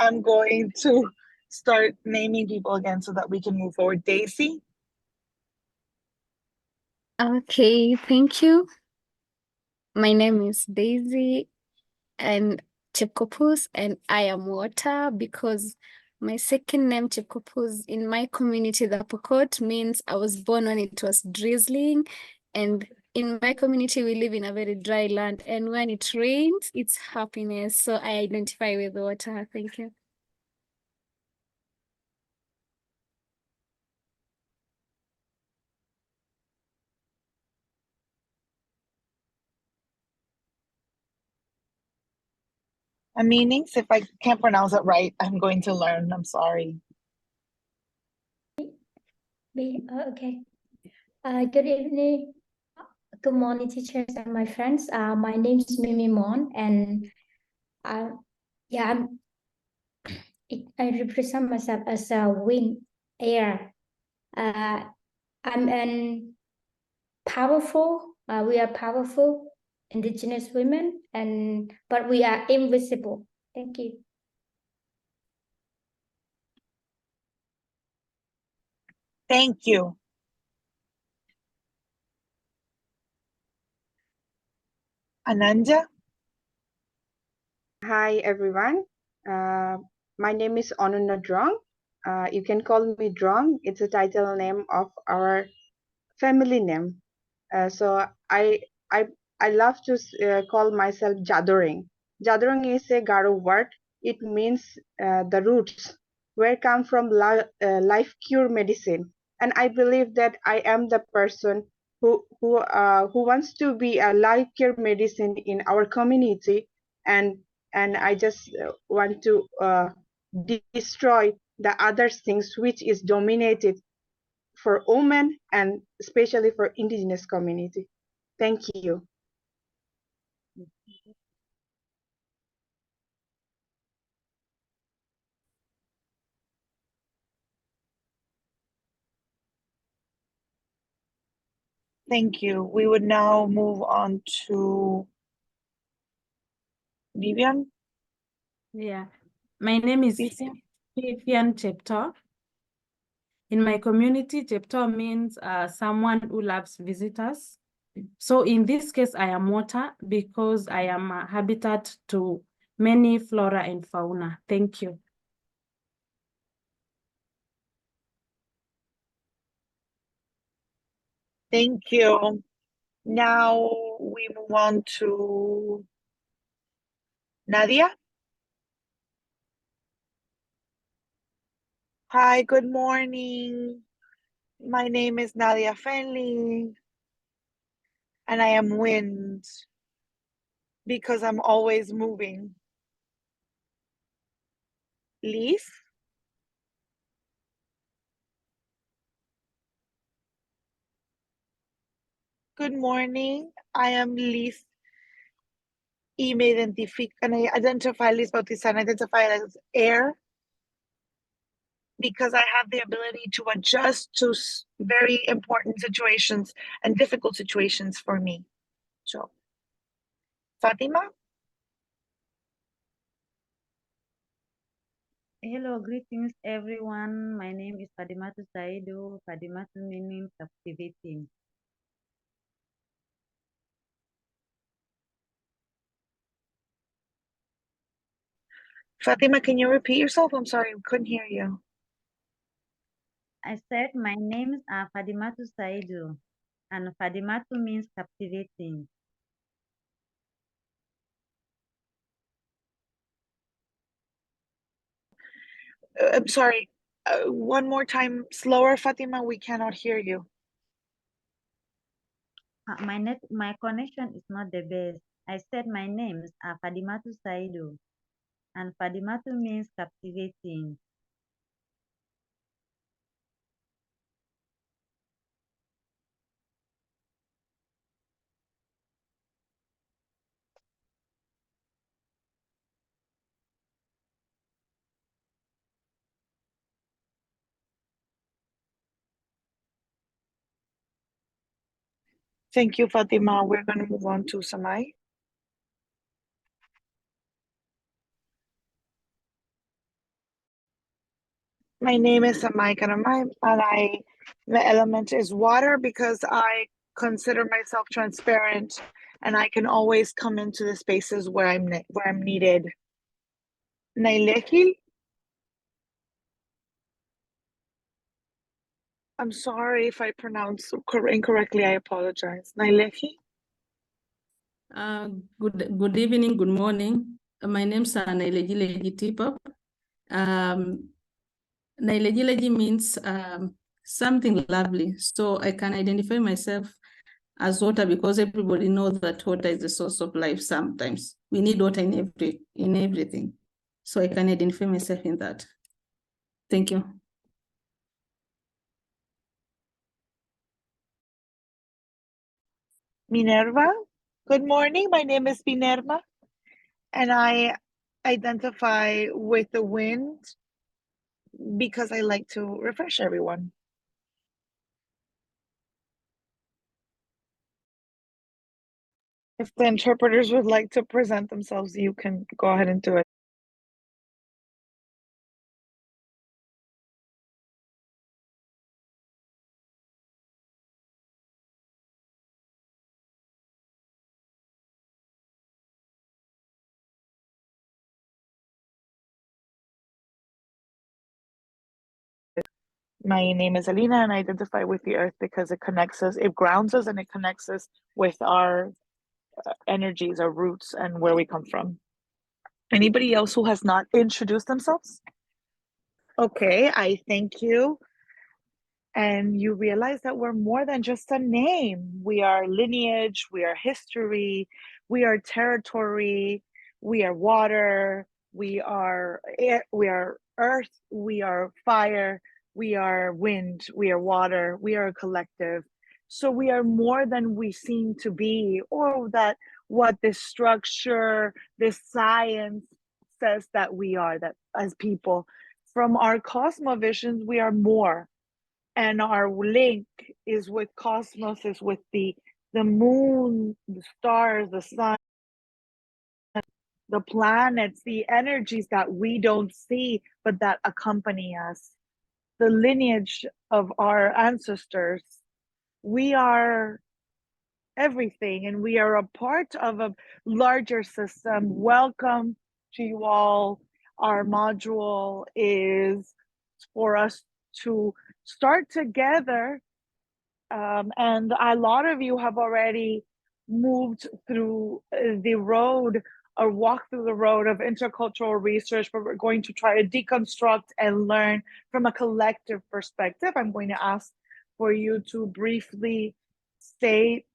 I'm going to start naming people again so that we can move forward. Daisy? Okay, thank you. My name is Daisy and Chepkopus, and I am water because my second name Chepkopus in my community, the Pokot, means I was born when it was drizzling, and in my community we live in a very dry land, and when it rains, it's happiness. So I identify with water. Thank you. Meanings, if I can't pronounce it right, I'm going to learn. I'm sorry. Okay. Good evening. Good morning, teachers and my friends. My name is Mimi Mon, and yeah, I represent myself as a wind air. I'm an powerful. We are powerful Indigenous women, but we are invisible. Thank you. Thank you. Ananja? Hi, everyone. My name is Onuna Drong. You can call me Drong. It's a title name of our family name. So I love to call myself Jadoring. Jadoring is a Garo word. It means the roots, where come from life cure medicine. And I believe that I am the person who wants to be a life cure medicine in our community, and I just want to destroy the other things which is dominated for women and especially for Indigenous community. Thank you. Thank you. We would now move on to Vivian. Yeah, my name is Vivian Chepto. In my community, Chepto means someone who loves visitors. So in this case, I am water because I am a habitat to many flora and fauna. Thank you. Thank you. Now we move on to Nadia. Hi, good morning. My name is Nadia Fenley, and I am wind because I'm always moving. Leaf. Good morning. I am Liz y me identifico, and I identify Liz Bautista and identify as air because I have the ability to adjust to very important situations and difficult situations for me. So, Fatima? Hello, greetings everyone. My name is Fadimatu Saidu. Fadimatu meaning captivating. Fatima, can you repeat yourself? I'm sorry, I couldn't hear you. I said my names are Fadimatu Saidu, and Fadimatu means captivating. I'm sorry. One more time, slower, Fatima. We cannot hear you. My connection is not the best. I said my names are Fadimatu Saidu, and Fadimatu means captivating. Thank you, Fatima. We're going to move on to Samai. My name is Samai Karamai, and my element is water because I consider myself transparent, and I can always come into the spaces where I'm needed. Naileki, I'm sorry if I pronounce incorrectly. I apologize. Naileki. Good evening, good morning. My name's Naileji Tipop. Naileji means something lovely. So I can identify myself as water because everybody knows that water is the source of life sometimes. We need water in everything. So I can identify myself in that. Thank you. Minerva. Good morning. My name is Minerva, and I identify with the wind because I like to refresh everyone. If the interpreters would like to present themselves, you can go ahead and do it. My name is Alina, and I identify with the earth because it connects us, it grounds us, and it connects us with our energies, our roots, and where we come from. Anybody else who has not introduced themselves? Okay, I thank you. And you realize that we're more than just a name. We are lineage, we are history, we are territory, we are water, we are air, we are earth, we are fire, we are wind, we are water, we are a collective. So we are more than we seem to be, or that what this structure, this science says that we are, that as people. From our cosmovisions, we are more, and our link is with cosmos, is with the moon, the stars, the sun, the planets, the energies that we don't see but that accompany us, the lineage of our ancestors. We are everything, and we are a part of a larger system. Welcome to you all. Our module is for us to start together, and a lot of you have already moved through the road or walked through the road of intercultural research, but we're going to try to deconstruct and learn from a collective perspective. I'm going to ask for you to briefly state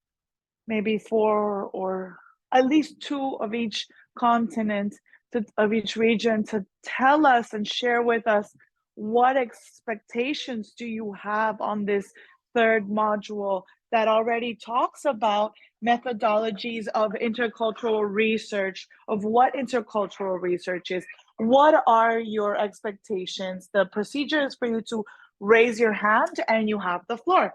maybe 4 or at least 2 of each continent, of each region, to tell us and share with us what expectations do you have on this third module that already talks about methodologies of intercultural research, of what intercultural research is. What are your expectations? The procedure is for you to raise your hand and you have the floor.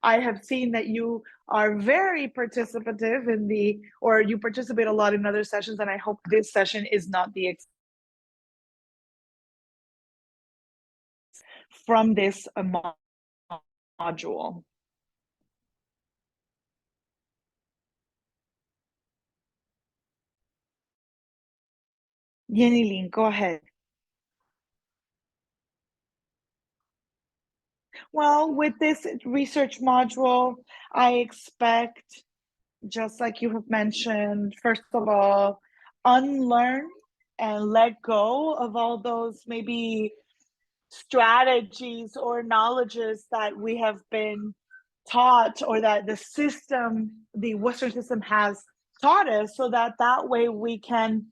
I have seen that you are very participative or you participate a lot in other sessions, and I hope this session is not the from this module. Yenilin, go ahead. Well, with this research module, I expect, just like you have mentioned, first of all, unlearn and let go of all those maybe strategies or knowledges that we have been taught, or that the Western system has taught us, so that way we can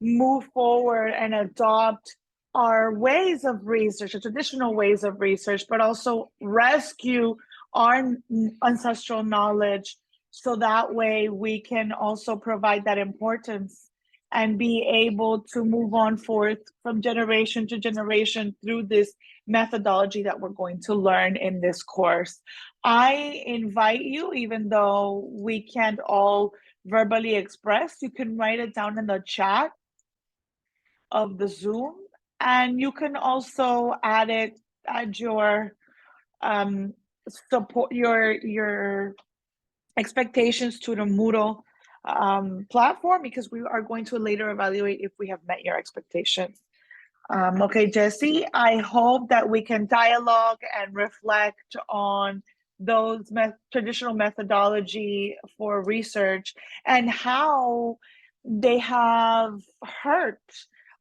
move forward and adopt our ways of research, the traditional ways of research, but also rescue our ancestral knowledge, so that way we can also provide that importance and be able to move on forth from generation to generation through this methodology that we're going to learn in this course. I invite you, even though we can't all verbally express, you can write it down in the chat of the Zoom, And you can also add your support, your expectations to the Moodle platform, because we are going to later evaluate if we have met your expectations. Okay, Jessie, I hope that we can dialogue and reflect on those traditional methodology for research and how they have hurt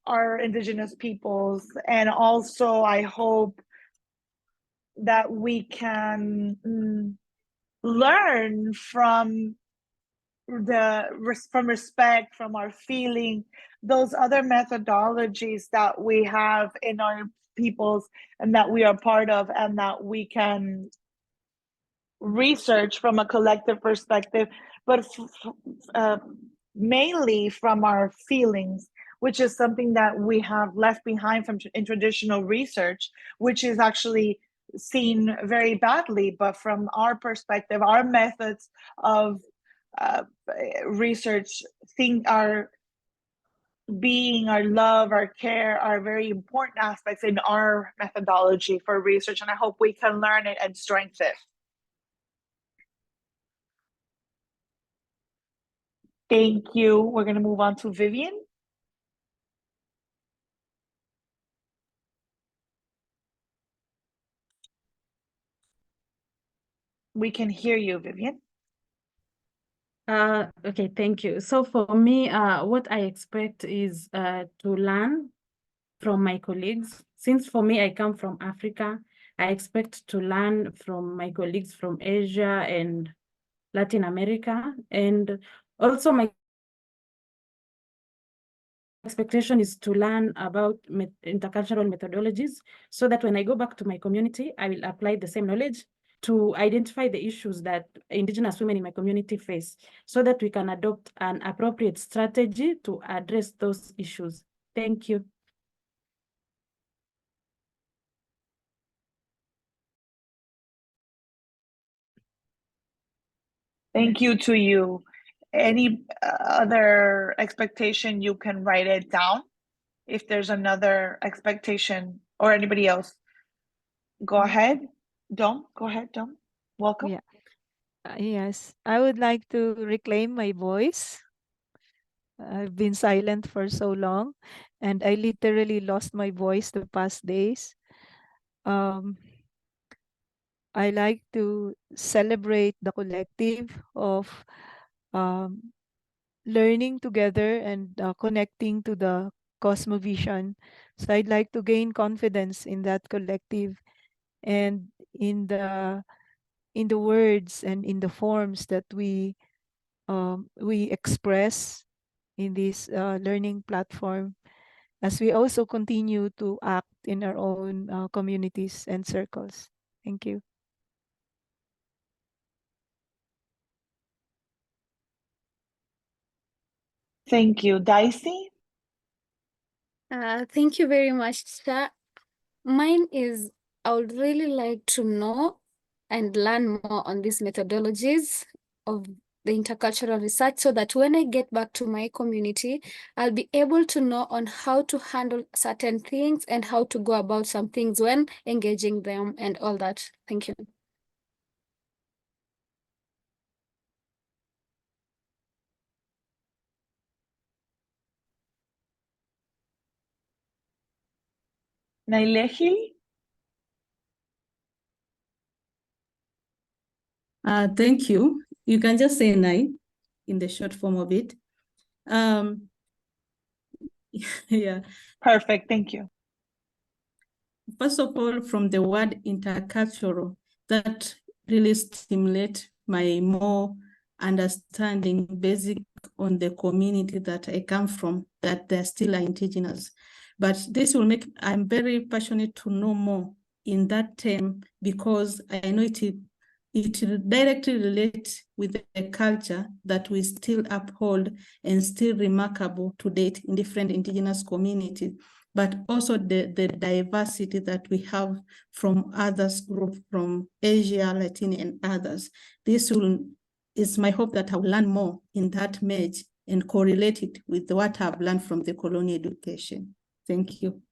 our Indigenous peoples. And also, I hope that we can learn from respect, from our feeling, those other methodologies that we have in our peoples and that we are part of, and that we can research from a collective perspective, but mainly from our feelings, which is something that we have left behind in traditional research, which is actually seen very badly. But from our perspective, our methods of research, our being, our love, our care are very important aspects in our methodology for research, and I hope we can learn it and strengthen it. Thank you. We're going to move on to Vivian. We can hear you, Vivian. Okay, thank you. So for me, what I expect is to learn from my colleagues. Since for me, I come from Africa, I expect to learn from my colleagues from Asia and Latin America. And also my expectation is to learn about intercultural methodologies, so that when I go back to my community, I will apply the same knowledge to identify the issues that Indigenous women in my community face, so that we can adopt an appropriate strategy to address those issues. Thank you. Thank you to you. Any other expectation, you can write it down. If there's another expectation, or anybody else, go ahead. Go ahead, Dom. Welcome. Yeah. Yes, I would like to reclaim my voice. I've been silent for so long, and I literally lost my voice the past days. I like to celebrate the collective of learning together and connecting to the cosmovision. So I'd like to gain confidence in that collective and in the words and in the forms that we express in this learning platform, as we also continue to act in our own communities and circles. Thank you. Thank you. Dicey? Thank you very much, Sha. Mine is, I would really like to know and learn more on these methodologies of the intercultural research, so that when I get back to my community, I'll be able to know on how to handle certain things and how to go about some things when engaging them and all that. Thank you. Nailehi? Thank you. You can just say Nai in the short form of it. Yeah. Perfect. Thank you. First of all, from the word intercultural, that really stimulates my more understanding basic on the community that I come from, that they're still Indigenous. But this will make, I'm very passionate to know more in that term, because I know it directly relates with the culture that we still uphold and still remarkable to date in different Indigenous communities, but also the diversity that we have from others group, from Asia, Latin, and others. This is my hope that I'll learn more in that merge and correlate it with what I've learned from the colonial education. Thank you.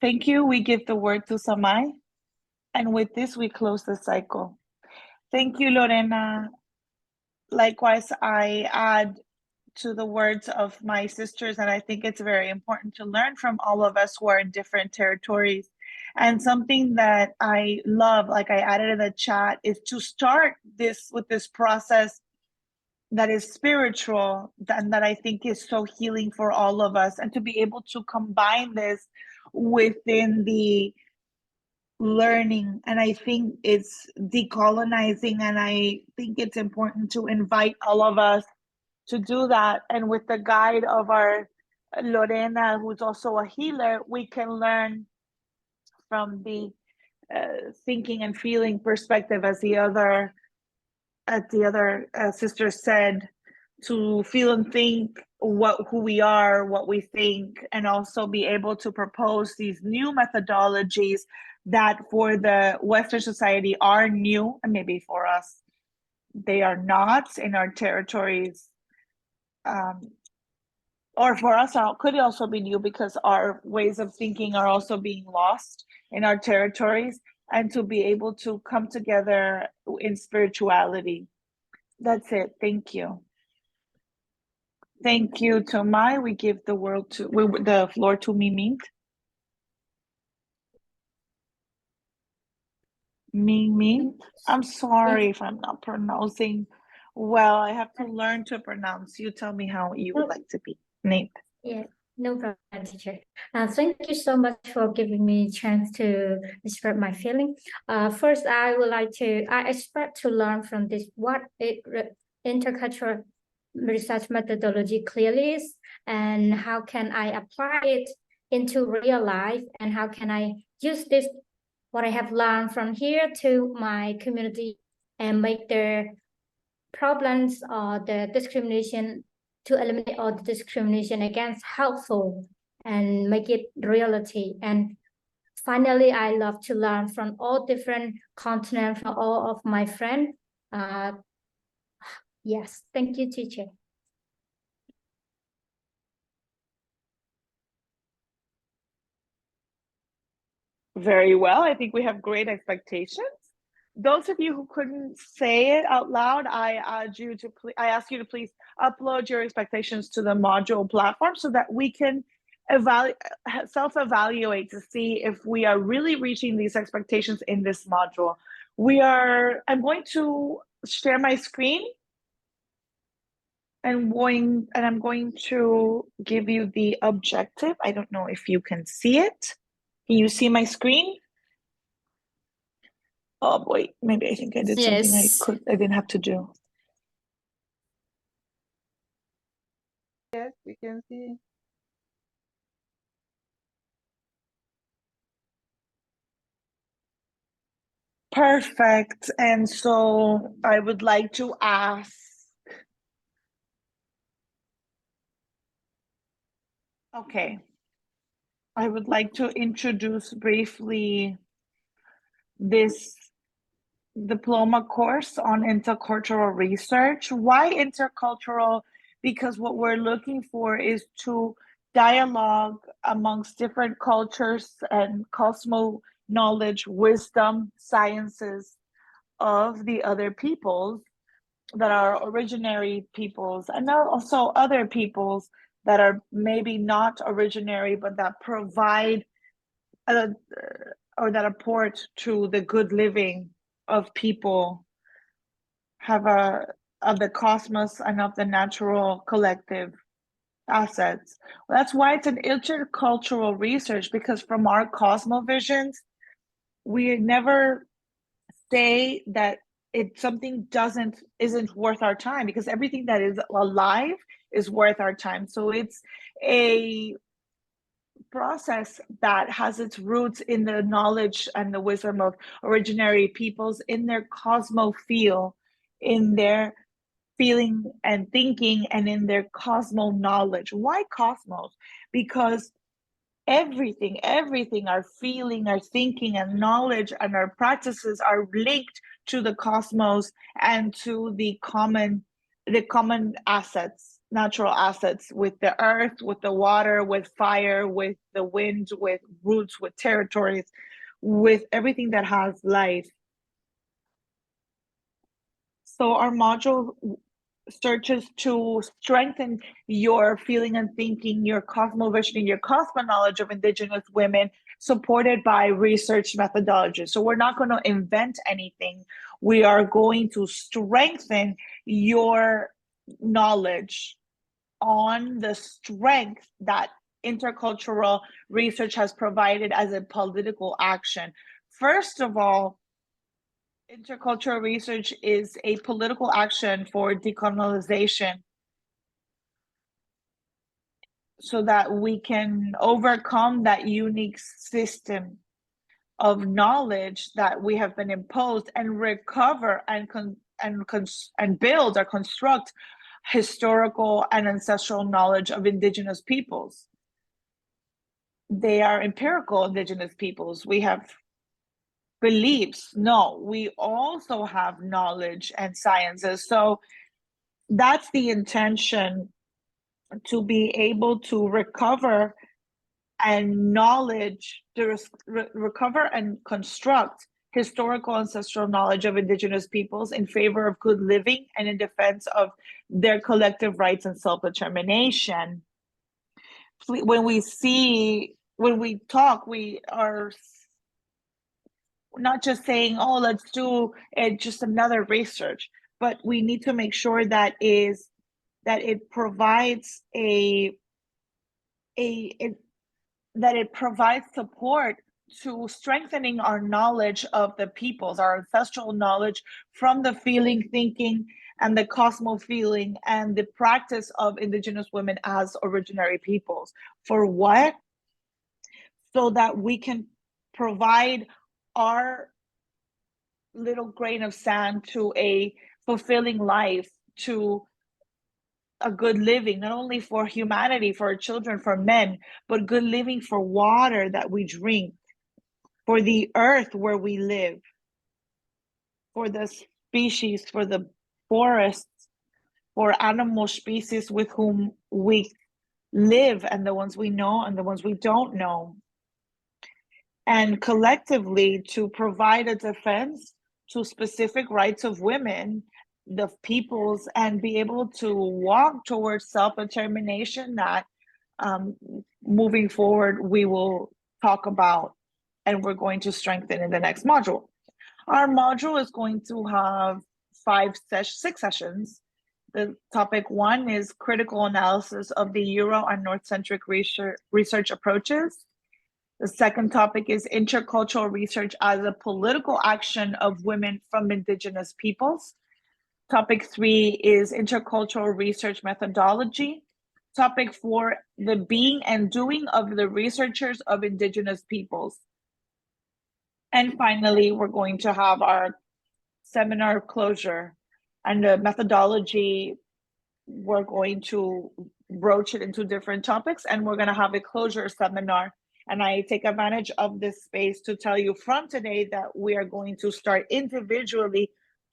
Thank you. We give the word to Samai. And with this, we close the cycle. Thank you, Lorena. Likewise, I add to the words of my sisters, and I think it's very important to learn from all of us who are in different territories. And something that I love, like I added in the chat, is to start this with this process that is spiritual and that I think is so healing for all of us, and to be able to combine this within the learning. And I think it's decolonizing, and I think it's important to invite all of us to do that. And with the guide of our Lorena, who's also a healer, we can learn from the thinking and feeling perspective, as the other sister said, to feel and think who we are, what we think, and also be able to propose these new methodologies that for the Western society are new, and maybe for us they are not in our territories, or for us could also be new because our ways of thinking are also being lost in our territories, and to be able to come together in spirituality. That's it. Thank you. Thank you, Tomai. We give the floor to Mimint. Mimint. I'm sorry if I'm not pronouncing well. I have to learn to pronounce. You tell me how you would like to be named. Yeah, no problem, teacher. Thank you so much for giving me a chance to express my feeling. First, I expect to learn from this what intercultural research methodology clearly is, and how can I apply it into real life, and how can I use this, what I have learned from here, to my community and make their problems or the discrimination, to eliminate all the discrimination against helpful and make it reality. And finally, I love to learn from all different continents, from all of my friends. Yes, thank you, teacher. Very well. I think we have great expectations. Those of you who couldn't say it out loud, I ask you to please upload your expectations to the module platform so that we can self-evaluate to see if we are really reaching these expectations in this module. I'm going to share my screen, and I'm going to give you the objective. I don't know if you can see it. Can you see my screen? Oh boy, maybe I think I did something I didn't have to do. Yes, we can see. Perfect. And so I would like to ask, okay, I would like to introduce briefly this diploma course on intercultural research. Why intercultural? Because what we're looking for is to dialogue amongst different cultures and cosmo knowledge, wisdom, sciences of the other peoples that are originary peoples, and also other peoples that are maybe not originary, but that provide or that apport to the good living of people, of the cosmos and of the natural collective assets. That's why it's an intercultural research, because from our cosmovisions, we never say that something isn't worth our time, because everything that is alive is worth our time. So it's a process that has its roots in the knowledge and the wisdom of originary peoples, in their cosmo feel, in their feeling and thinking, and in their cosmo knowledge. Why cosmos? Because everything, our feeling, our thinking and knowledge and our practices are linked to the cosmos and to the common assets natural assets, with the earth, with the water, with fire, with the wind, with roots, with territories, with everything that has life. So our module searches to strengthen your feeling and thinking, your cosmovision, your cosmoknowledge of Indigenous women, supported by research methodologies. So we're not going to invent anything. We are going to strengthen your knowledge on the strength that intercultural research has provided as a political action. First of all, intercultural research is a political action for decolonization so that we can overcome that unique system of knowledge that we have been imposed and recover and build or construct historical and ancestral knowledge of Indigenous peoples. They are empirical Indigenous peoples. We have beliefs. No, we also have knowledge and sciences. So that's the intention, to be able to recover and recover and construct historical ancestral knowledge of Indigenous peoples in favor of good living and in defense of their collective rights and self-determination. When we talk, we are not just saying, oh, let's do just another research, but we need to make sure that it provides that it provides support to strengthening our knowledge of the peoples, our ancestral knowledge from the feeling, thinking, and the cosmo-feeling and the practice of Indigenous women as originary peoples. For what? So that we can provide our little grain of sand to a fulfilling life, to a good living, not only for humanity, for our children, for men, but good living for water that we drink, for the earth where we live, for the species, for the forests, for animal species with whom we live, and the ones we know and the ones we don't know. And collectively to provide a defense to specific rights of women, the peoples, and be able to walk towards self-determination that moving forward we will talk about and we're going to strengthen in the next module. Our module is going to have 6 sessions. The topic 1 is critical analysis of the Euro and North-centric research approaches. The second topic is intercultural research as a political action of women from Indigenous peoples. Topic 3 is intercultural research methodology. Topic 4, the being and doing of the researchers of Indigenous peoples. And finally, we're going to have our seminar closure, and the methodology, we're going to broach it into different topics, and we're going to have a closure seminar. And I take advantage of this space to tell you from today that we are going to start individually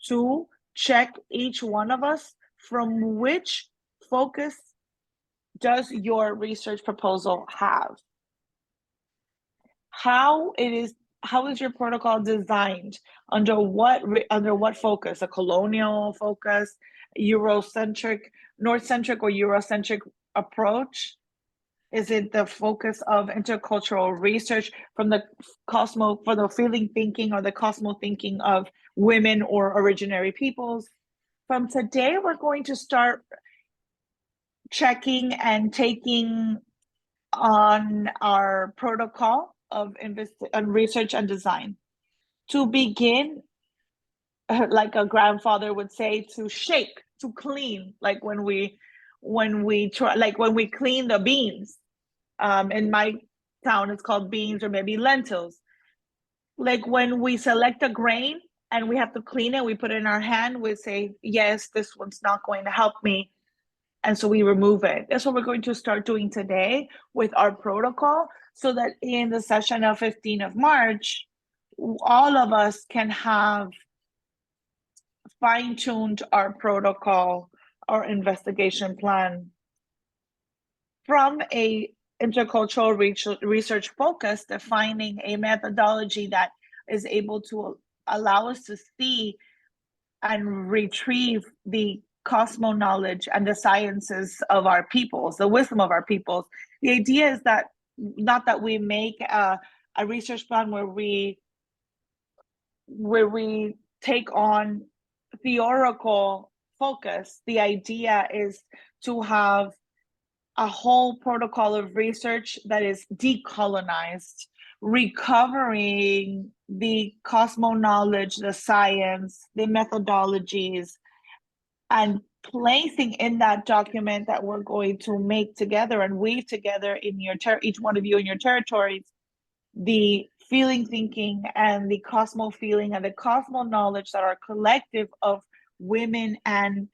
to check each one of us from which focus does your research proposal have? How is your protocol designed? Under what focus? A colonial focus, Eurocentric, North-centric, or Eurocentric approach? Is it the focus of intercultural research from the for the feeling thinking or the cosmo thinking of women or originary peoples? From today, we're going to start checking and taking on our protocol of research and design. To begin, like a grandfather would say, to shake, to clean, like when we clean the beans. In my town, it's called beans or maybe lentils. Like when we select a grain and we have to clean it, we put it in our hand, we say, yes, this one's not going to help me. And so we remove it. That's what we're going to start doing today with our protocol, so that in the session of 15th of March, all of us can have fine-tuned our protocol our investigation plan from a intercultural research focus, defining a methodology that is able to allow us to see and retrieve the cosmo knowledge and the sciences of our peoples, the wisdom of our peoples. The idea is that not that we make a research plan where we take on theoretical focus. The idea is to have a whole protocol of research that is decolonized, recovering the cosmo knowledge, the science, the methodologies, and placing in that document that we're going to make together and weave together in your each one of you in your territories, the feeling, thinking, and the cosmo feeling and the cosmo knowledge that are collective of women and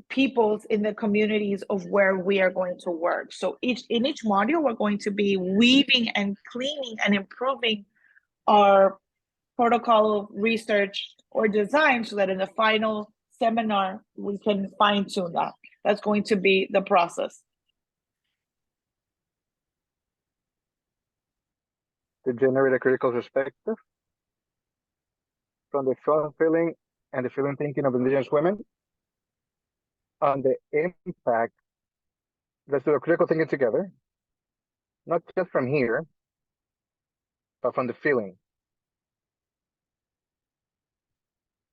peoples in the communities of where we are going to work. So in each module, we're going to be weaving and cleaning and improving our protocol of research or design so that in the final seminar, we can fine tune that. That's going to be the process. To generate a critical perspective from the strong feeling and the feeling thinking of Indigenous women on the impact. Let's do a critical thinking together, not just from here, but from the feeling,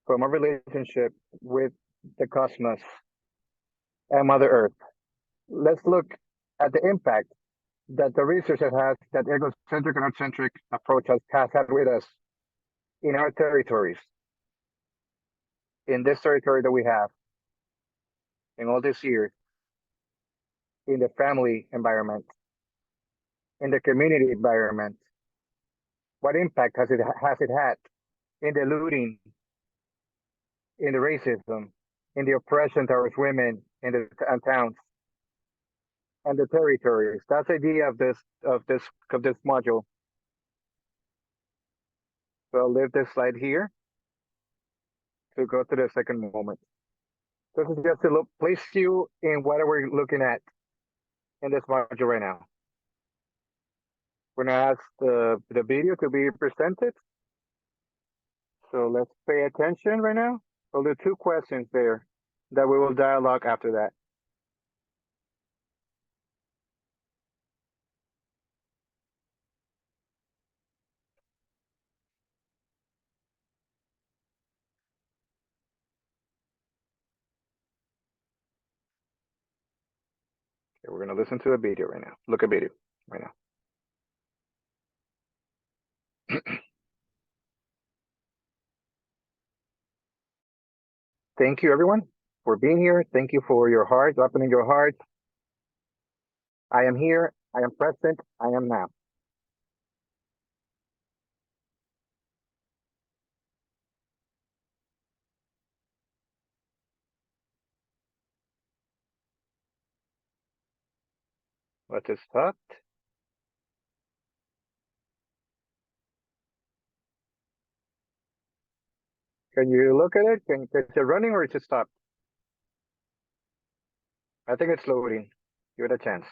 from our relationship with the cosmos and Mother Earth. Let's look at the impact that the research that egocentric and art-centric approach has had with us in our territories, in this territory that we have, in all these years, in the family environment, in the community environment. What impact has it had in the looting, in the racism, in the oppression towards women in the towns and the territories? That's the idea of this module. So I'll leave this slide here to go to the second moment. This is just to place you in what we're looking at in this module right now. We're gonna ask the video to be presented. So let's pay attention right now. We'll do 2 questions there that we will dialogue after that. Okay, we're gonna listen to a video right now. Look at video right now. Thank you, everyone, for being here. Thank you for your hearts, opening your hearts. I am here. I am present. I am now. Let us start. Can you look at it? Is it running or is it stopped? I think it's loading. Give it a chance.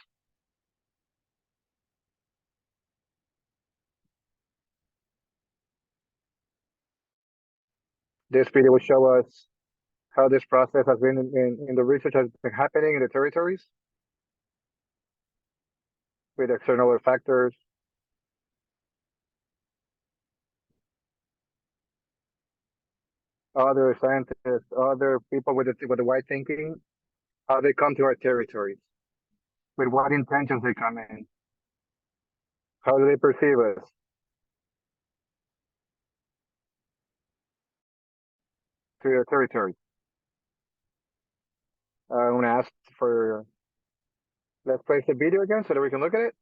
This video will show us how this process has been in the research has been happening in the territories with external factors. Other scientists, other people with the wide thinking, how they come to our territories, with what intentions they come in, how do they perceive us? To your territory. I'm gonna ask for, let's place the video again so that we can look at it.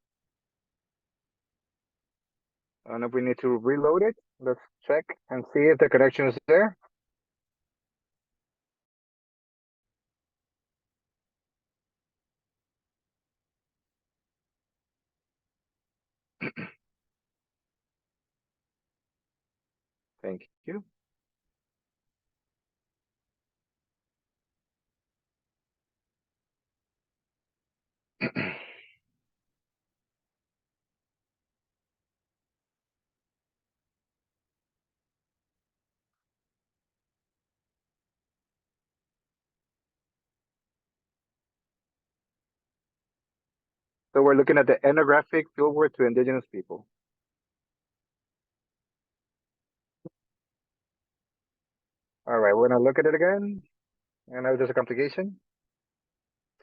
I don't know if we need to reload it. Let's check and see if the connection is there. Thank you. So we're looking at the ethnographic fieldwork to Indigenous people. All right, we're gonna look at it again. And now there's a complication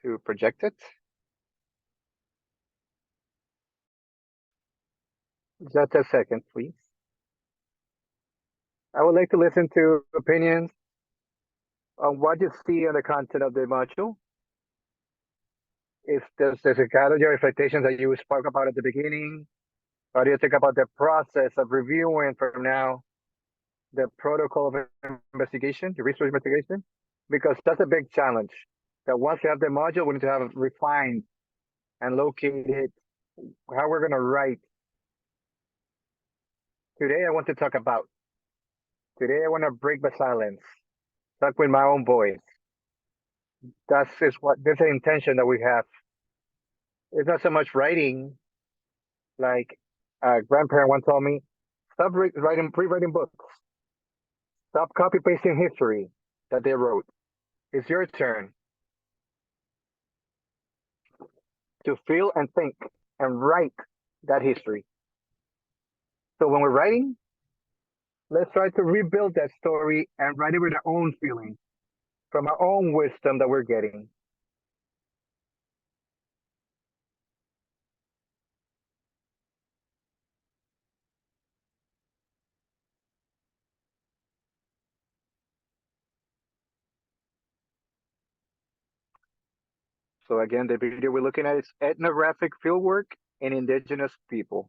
to project it. Just a second, please. I would like to listen to opinions on what you see in the content of the module. If there's a category of expectations that you spoke about at the beginning, how do you think about the process of reviewing from now the protocol of investigation, the research investigation? Because that's a big challenge. That once we have the module, we need to have it refined and located how we're gonna write. Today I want to talk about. Today I want to break the silence, talk with my own voice. That's the intention that we have. It's not so much writing, like a grandparent once told me, stop pre-writing books. Stop copy pasting history that they wrote. It's your turn to feel and think and write that history. So when we're writing, let's try to rebuild that story and write it with our own feelings, from our own wisdom that we're getting. So again, the video we're looking at is ethnographic fieldwork in Indigenous people.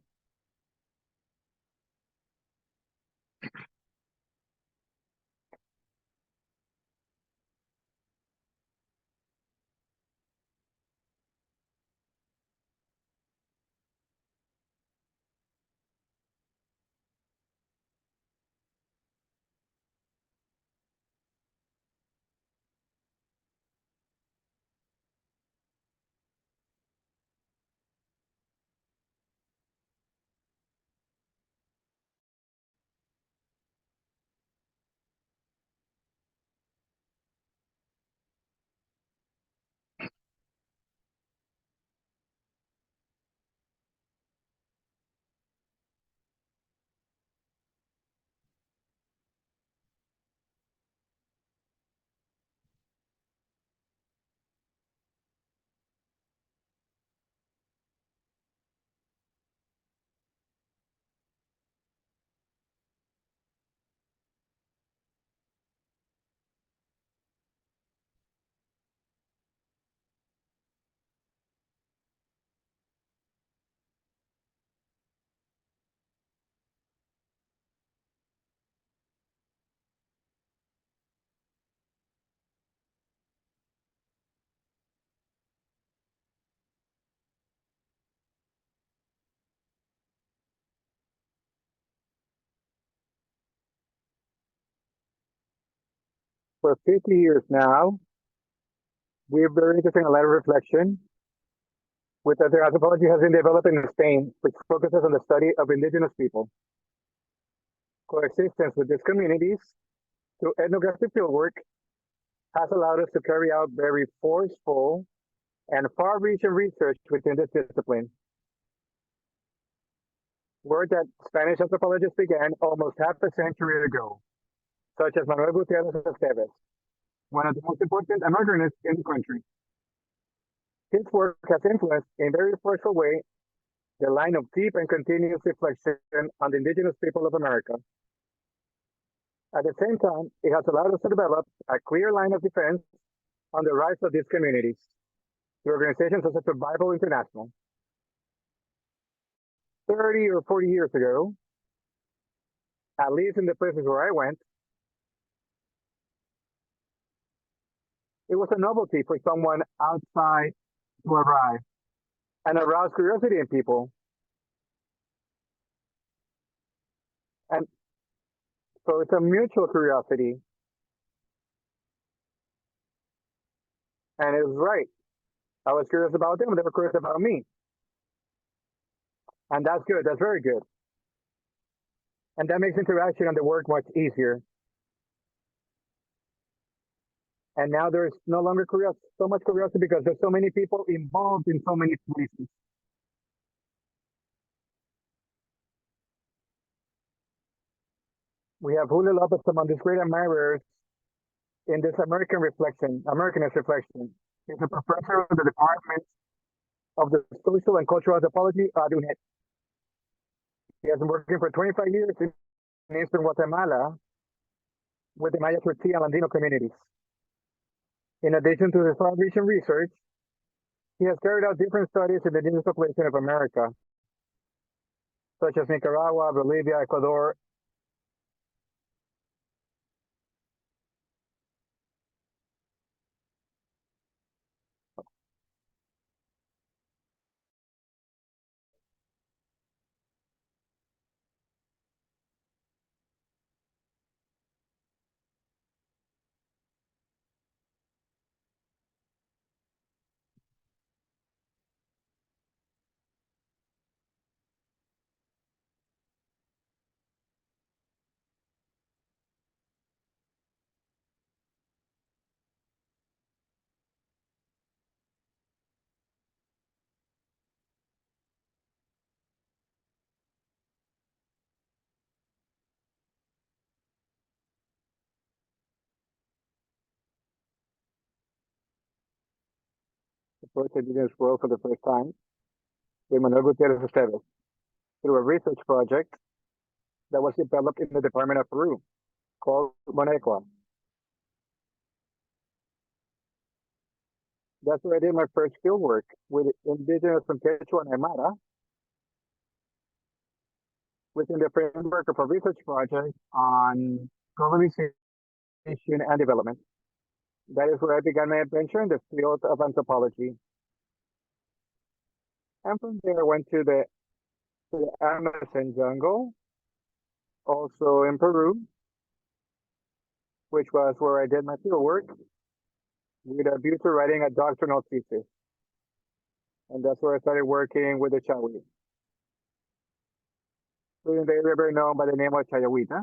For 50 years now, we've been interested in a lot of reflection with the anthropology has been developed in Spain, which focuses on the study of Indigenous people. Coexistence with these communities through ethnographic fieldwork has allowed us to carry out very forceful and far-reaching research within this discipline. Work that Spanish anthropologists began almost half a century ago, such as Manuel Gutierrez Esteves, one of the most important immigrants in the country. His work has influenced in a very forceful way the line of deep and continuous reflection on the Indigenous people of America. At the same time, it has allowed us to develop a clear line of defense on the rights of these communities through organizations such as Survival International. 30 or 40 years ago, at least in the places where I went, it was a novelty for someone outside to arrive and arouse curiosity in people. And so it's a mutual curiosity. And it was right. I was curious about them, and they were curious about me. And that's good. That's very good. And that makes interaction on the work much easier. And now there's no longer so much curiosity because there's so many people involved in so many places. We have Julio Lopez among these great admirers in this Americanist reflection. He's a professor of the Department of the Social and Cultural Anthropology at UNED. He has been working for 25 years in Eastern Guatemala with the Maya Tortilla and Andino communities. In addition to his foundation research, he has carried out different studies in the indigenous population of America, such as Nicaragua, Bolivia, Ecuador. The first indigenous world for the first time with Manuel Gutierrez Esteves through a research project that was developed in the Department of Peru called Monecua. That's where I did my first field work with indigenous from Quechua and Aymara within the framework of a research project on globalization and development. That is where I began my adventure in the field of anthropology. And from there, I went to the Amazon jungle, also in Peru, which was where I did my field work with a view to writing a doctoral thesis. And that's where I started working with the Chawi. So in the area very known by the name of Chayawita,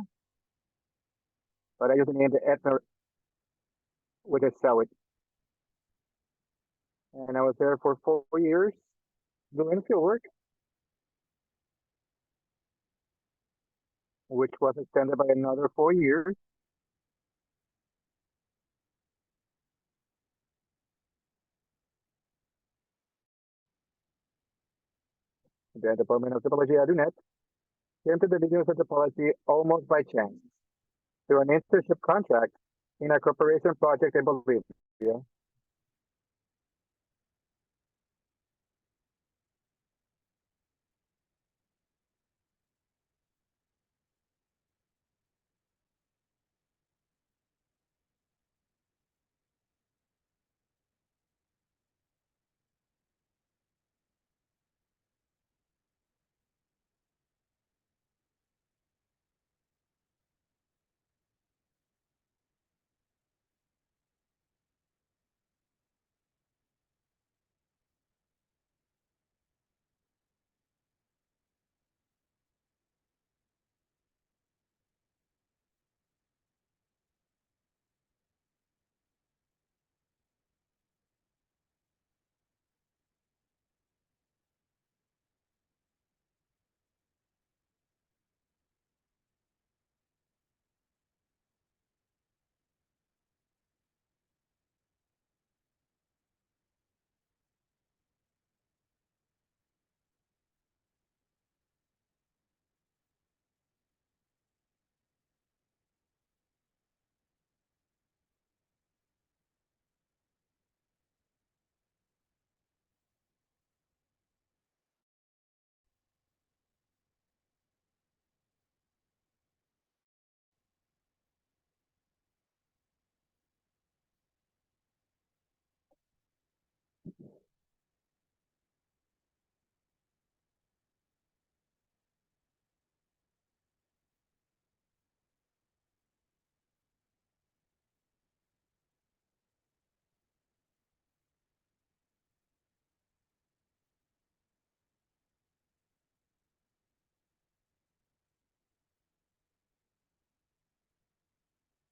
but I used to name the ethno with the Chawi. And I was there for 4 years doing field work, which was extended by another 4 years. The Department of Anthropology at UNED came to the Indigenous Anthropology almost by chance through an internship contract in a cooperation project in Bolivia.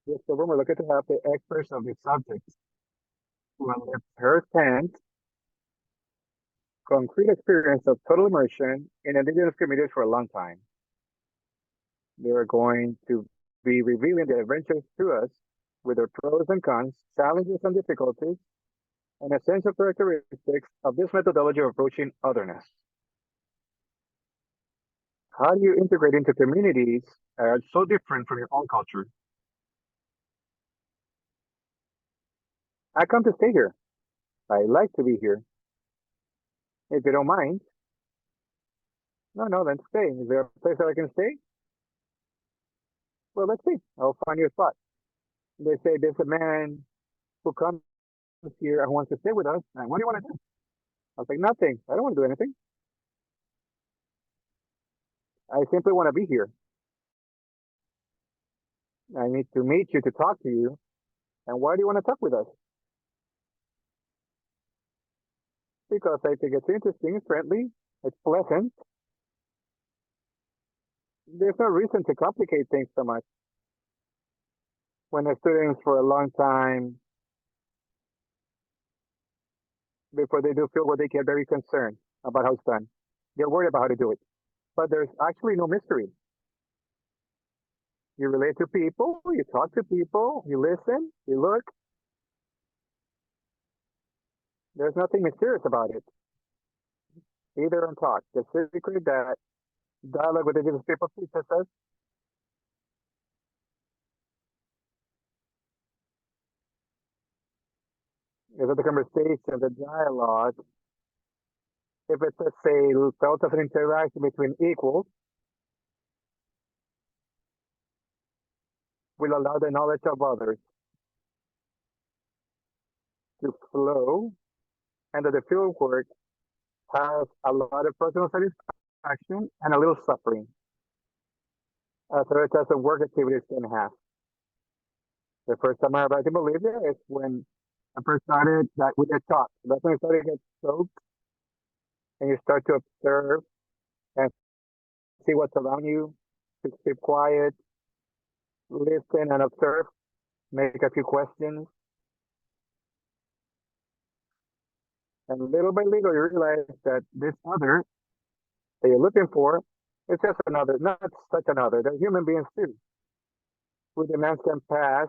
Yes, so we're looking to have the experts of the subjects who have lived firsthand concrete experience of total immersion in indigenous communities for a long time. They are going to be revealing the adventures to us with their pros and cons, challenges and difficulties, and essential characteristics of this methodology of approaching otherness. How do you integrate into communities that are so different from your own culture? I come to stay here. I like to be here. If you don't mind. No, then stay. Is there a place that I can stay? Well, let's see. I'll find you a spot. They say there's a man who comes here and wants to stay with us. And what do you want to do? I was like, nothing. I don't want to do anything. I simply want to be here. I need to meet you to talk to you. And why do you want to talk with us? Because I think it's interesting, friendly, it's pleasant. There's no reason to complicate things so much. When the students for a long time, before they do field work, they get very concerned about how it's done. They're worried about how to do it. But there's actually no mystery. You relate to people, you talk to people, you listen, you look. There's nothing mysterious about it. Either on talk. The secret that dialogue with Indigenous people teaches us is that the conversation, the dialogue, if it's a felt of an interaction between equals, will allow the knowledge of others to flow, and that the field work has a lot of personal satisfaction and a little suffering. So it has some work activities can have. The first time I arrived in Bolivia is when I first started that we get taught. That's when I started to get soaked, and you start to observe and see what's around you, to keep quiet, listen and observe, make a few questions. And little by little, you realize that this other that you're looking for is just another, not such another. They're human beings too, who demands can pass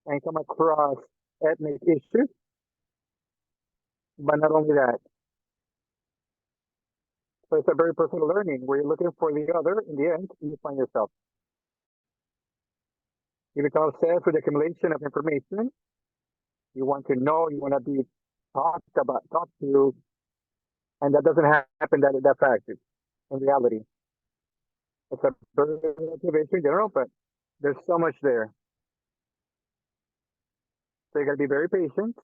and come across ethnic issues. But not only that, so it's a very personal learning where you're looking for the other. In the end, you find yourself. You become obsessed with the accumulation of information. You want to know, you want to be talked to, and that doesn't happen that fast in reality. It's a very motivation in general, but there's so much there. So you got to be very patient.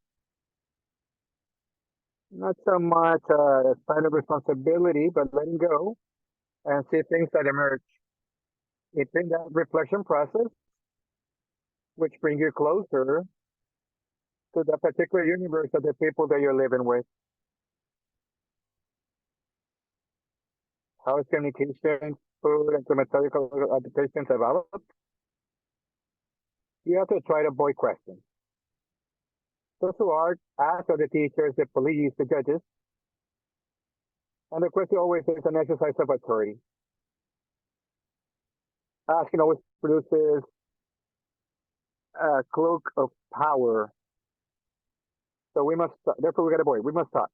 Not so much a sign of responsibility, but letting go and see things that emerge. It's in that reflection process which bring you closer to the particular universe of the people that you're living with. How is communication, food, and methodological adaptations developed? You have to try to avoid questions. Those who are asked are the teachers, the police, the judges. And the question always is an exercise of authority. Asking always produces a cloak of power. So we must, therefore we got to avoid, we must talk.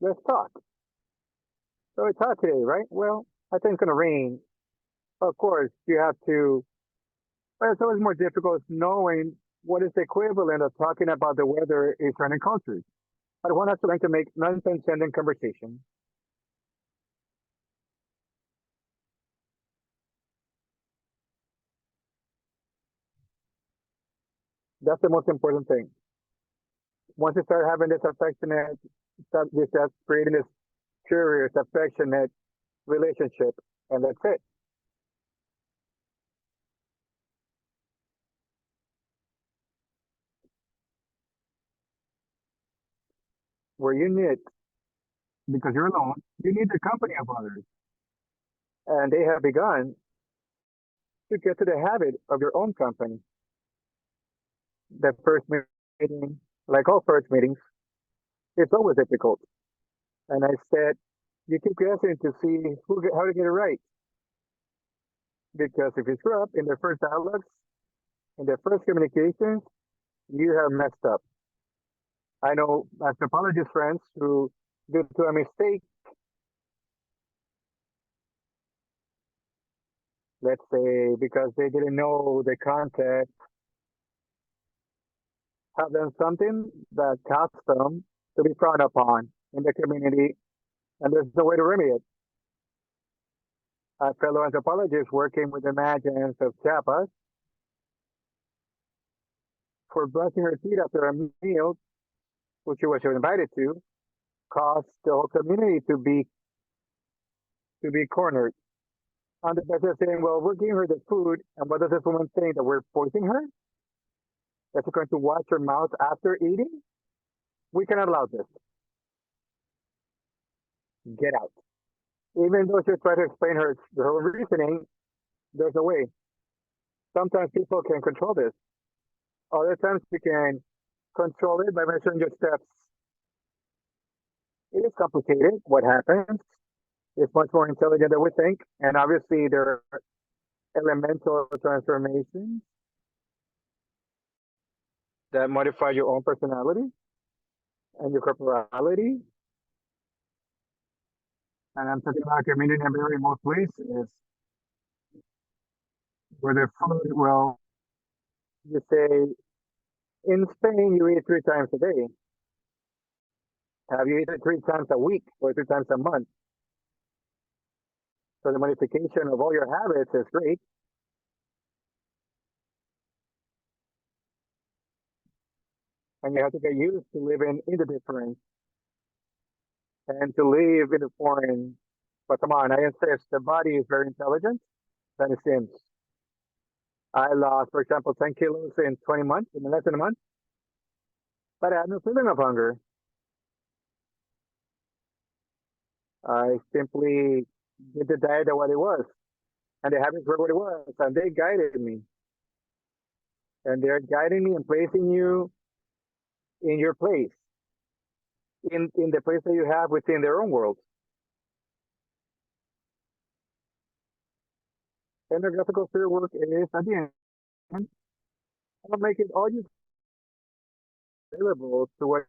Let's talk. So it's hot today, right? Well, I think it's going to rain. Of course, you have to, but it's always more difficult knowing what is the equivalent of talking about the weather in certain cultures. But one has to learn to make non-transcendent conversation. That's the most important thing. Once you start having this affectionate, you start creating this curious, affectionate relationship, and that's it. Where you need, because you're alone, you need the company of others. And they have begun to get to the habit of your own company. The first meeting, like all first meetings, it's always difficult. And I said, you keep guessing to see how to get it right. Because if you screw up in the first dialogues, in the first communications, you have messed up. I know anthropologist friends who, due to a mistake, let's say because they didn't know the context, have done something that caused them to be frowned upon in the community, and there's no way to remedy it. A fellow anthropologist working with the Imagines of Chiapas for brushing her teeth after a meal, which she was invited to, caused the whole community to be cornered. And the doctor saying, well, we're giving her the food, and what does this woman think, that we're poisoning her? That she's going to wash her mouth after eating? We cannot allow this. Get out. Even though she tried to explain her reasoning, there's a way. Sometimes people can control this. Other times you can control it by measuring your steps. It is complicated what happens. It's much more intelligent than we think. And obviously there are elemental transformations that modify your own personality and your corporality. And I'm talking about community in very most places where the food, well, you say, in Spain, you eat 3 times a day. Have you eaten 3 times a week or 3 times a month? So the modification of all your habits is great. And you have to get used to living in the difference and to live in the foreign. But come on, I insist, the body is very intelligent than it seems. I lost, for example, 10 kilos in 20 months, in less than a month. But I had no feeling of hunger. I simply did the diet of what it was. And the habits were what it was. And they guided me. And they're guiding me and placing you in your place. In the place that you have within their own world. Ethnographical field work is, at the end, I'll make it all you available to what.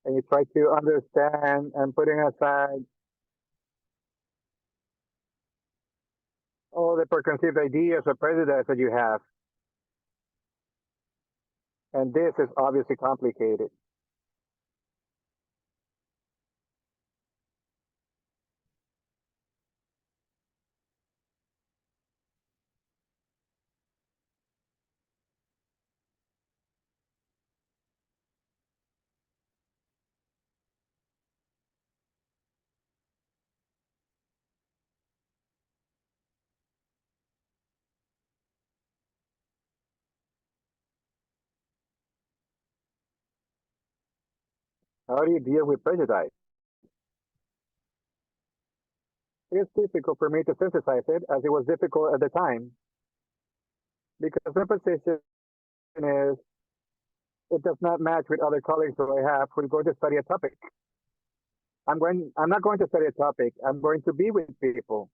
And you try to understand and putting aside all the preconceived ideas or prejudices that you have. And this is obviously complicated. How do you deal with prejudice? It's difficult for me to synthesize it as it was difficult at the time. Because my position is it does not match with other colleagues that I have who are going to study a topic. I'm not going to study a topic. I'm going to be with people.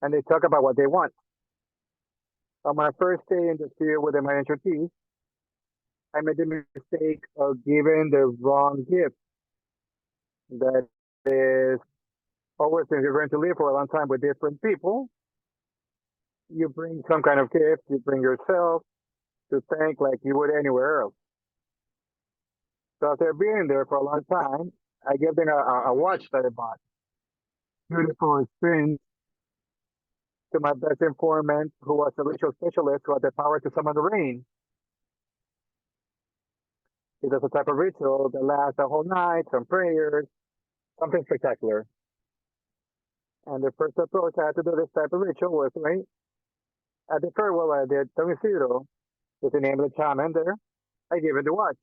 And they talk about what they want. On my first day in the field with my interviews, I made the mistake of giving the wrong gift. That is always, if you're going to live for a long time with different people, you bring some kind of gift, you bring yourself to thank like you would anywhere else. So after being there for a long time, I gave them a watch that I bought. Beautiful experience to my best informant, who was a ritual specialist who had the power to summon the rain. It was a type of ritual that lasts a whole night, some prayers, something spectacular. And the first approach I had to do this type of ritual was, right, at the farewell I did, Tomiciro, with the name of the shaman there, I gave him the watch.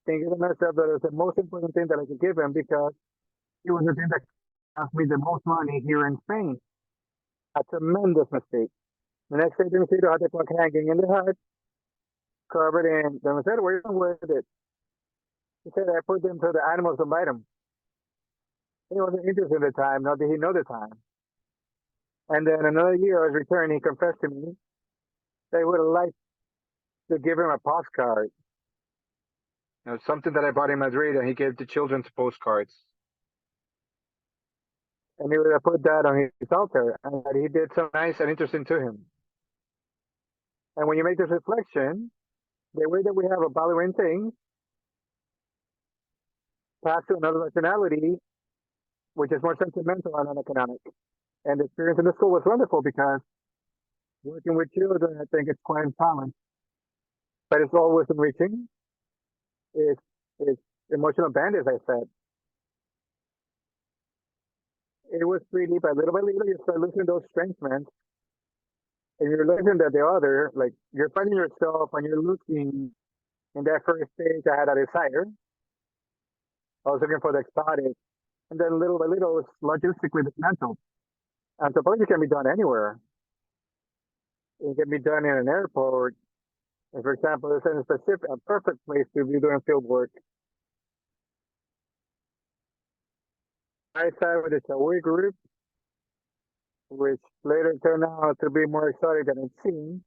Thinking to myself that it was the most important thing that I could give him because it was the thing that cost me the most money here in Spain. A tremendous mistake. The next day, Tomiciro had the clock hanging in the hut, covered in, then I said, where are you with it? He said, I put them so the animals don't bite him. He wasn't interested in the time, nor did he know the time. And then another year, I was returning, he confessed to me that he would have liked to give him a postcard. You know, something that I bought in Madrid, and he gave the children's postcards. And he would have put that on his altar, and that he did something nice and interesting to him. And when you make this reflection, the way that we have of valuing things passed to another nationality, which is more sentimental and uneconomic. And the experience in the school was wonderful because working with children, I think it's quite empowering. But it's always enriching. It's emotional band, as I said. It was pretty, but little by little, you start losing those strengths, and you're looking at the other, like you're finding yourself and you're looking in that first stage. I had a desire. I was looking for the exotic, and then little by little, it's logistically dismantled. Anthropology can be done anywhere. It can be done in an airport. And for example, there's a specific, a perfect place to be doing field work. I side with the Chawi group, which later turned out to be more exotic than it seemed.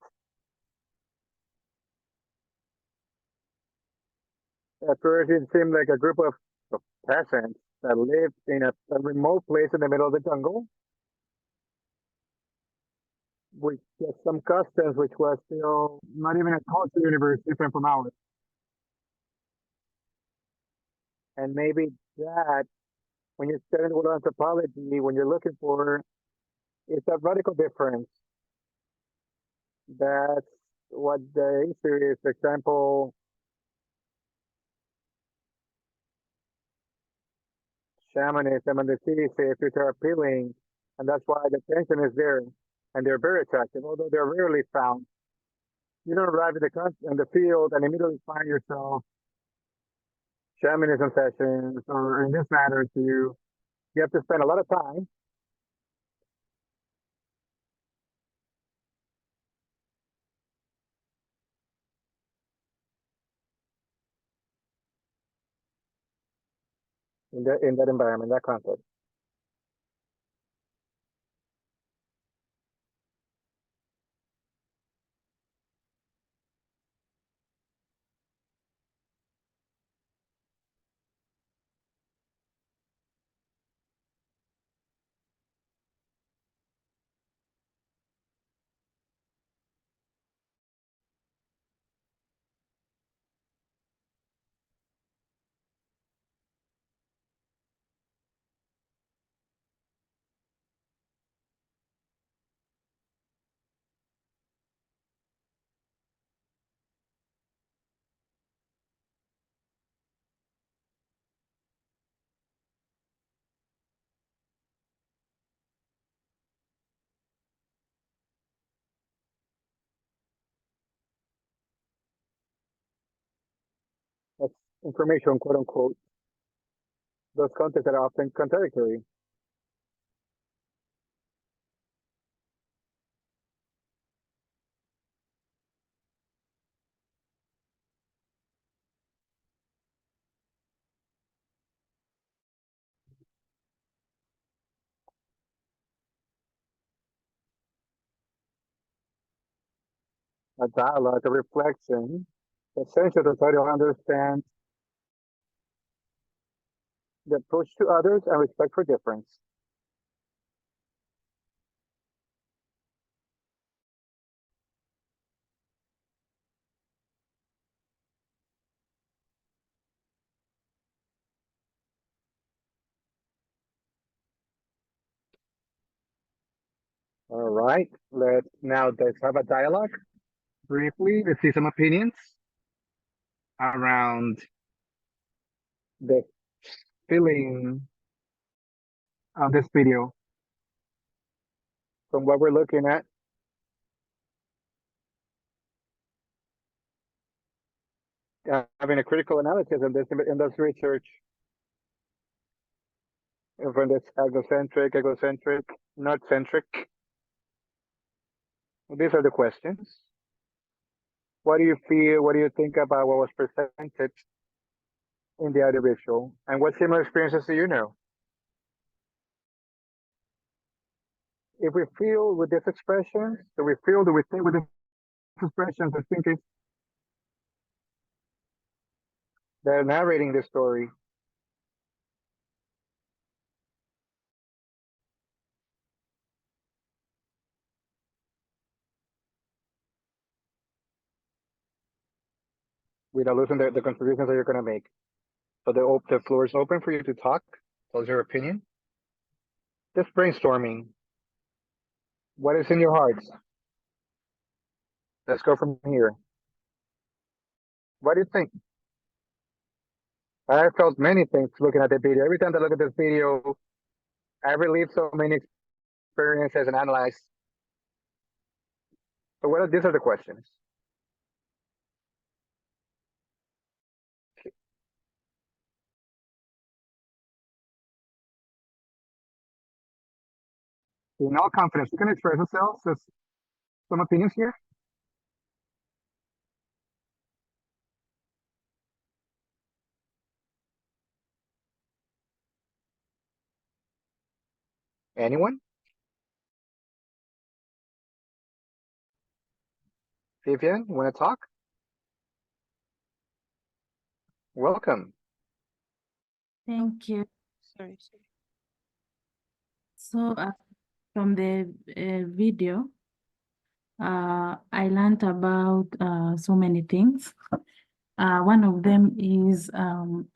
At first, it seemed like a group of peasants that lived in a remote place in the middle of the jungle, with just some customs which was still not even a culture universe different from ours. And maybe that, when you're studying world anthropology, when you're looking for, it's a radical difference. That's what the issue is. For example, shamanism and the city say if are appealing, and that's why the tension is there, and they're very attractive, although they're rarely found. You don't arrive in the field and immediately find yourself shamanism sessions, or in this matter, you have to spend a lot of time in that environment, that context. That's information, quote unquote. Those contexts are often contradictory. A dialogue, a reflection, essential to try to understand the approach to others and respect for difference. All right, let's have a dialogue briefly. Let's see some opinions around the feeling of this video. From what we're looking at, having a critical analysis in this research, from this egocentric, not centric. These are the questions. What do you feel? What do you think about what was presented? in the audiovisual? And what similar experiences do you know? If we feel with these expressions, do we think with these expressions? I think it's they're narrating the story. Without losing the contributions that you're going to make. So the floor is open for you to talk, tell us your opinion. Just brainstorming. What is in your hearts? Let's go from here. What do you think? I felt many things looking at the video. Every time I look at this video, I relive so many experiences and analyze. So these are the questions. In all confidence, we can express ourselves. There's some opinions here. Anyone? Vivian, you want to talk? Welcome. Thank you. Sorry. So from the video, I learned about so many things. One of them is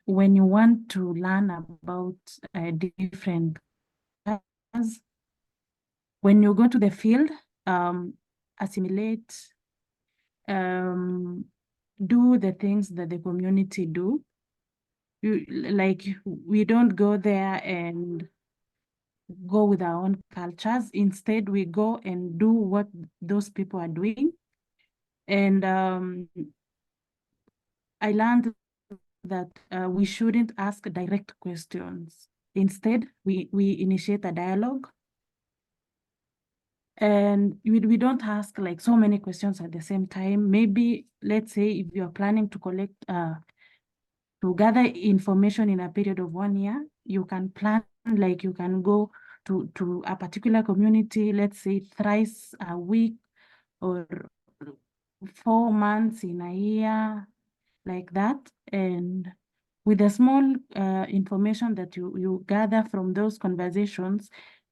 when you want to learn about different cultures, when you go to the field, assimilate, do the things that the community do. We don't go there and go with our own cultures. Instead, we go and do what those people are doing. And I learned that we shouldn't ask direct questions. Instead, we initiate a dialogue. And we don't ask like so many questions at the same time. Maybe, let's say, if you're planning to collect, to gather information in a period of 1 year, you can plan, like you can go to a particular community, let's say thrice a week or 4 months in a year, like that. And with the small information that you gather from those conversations,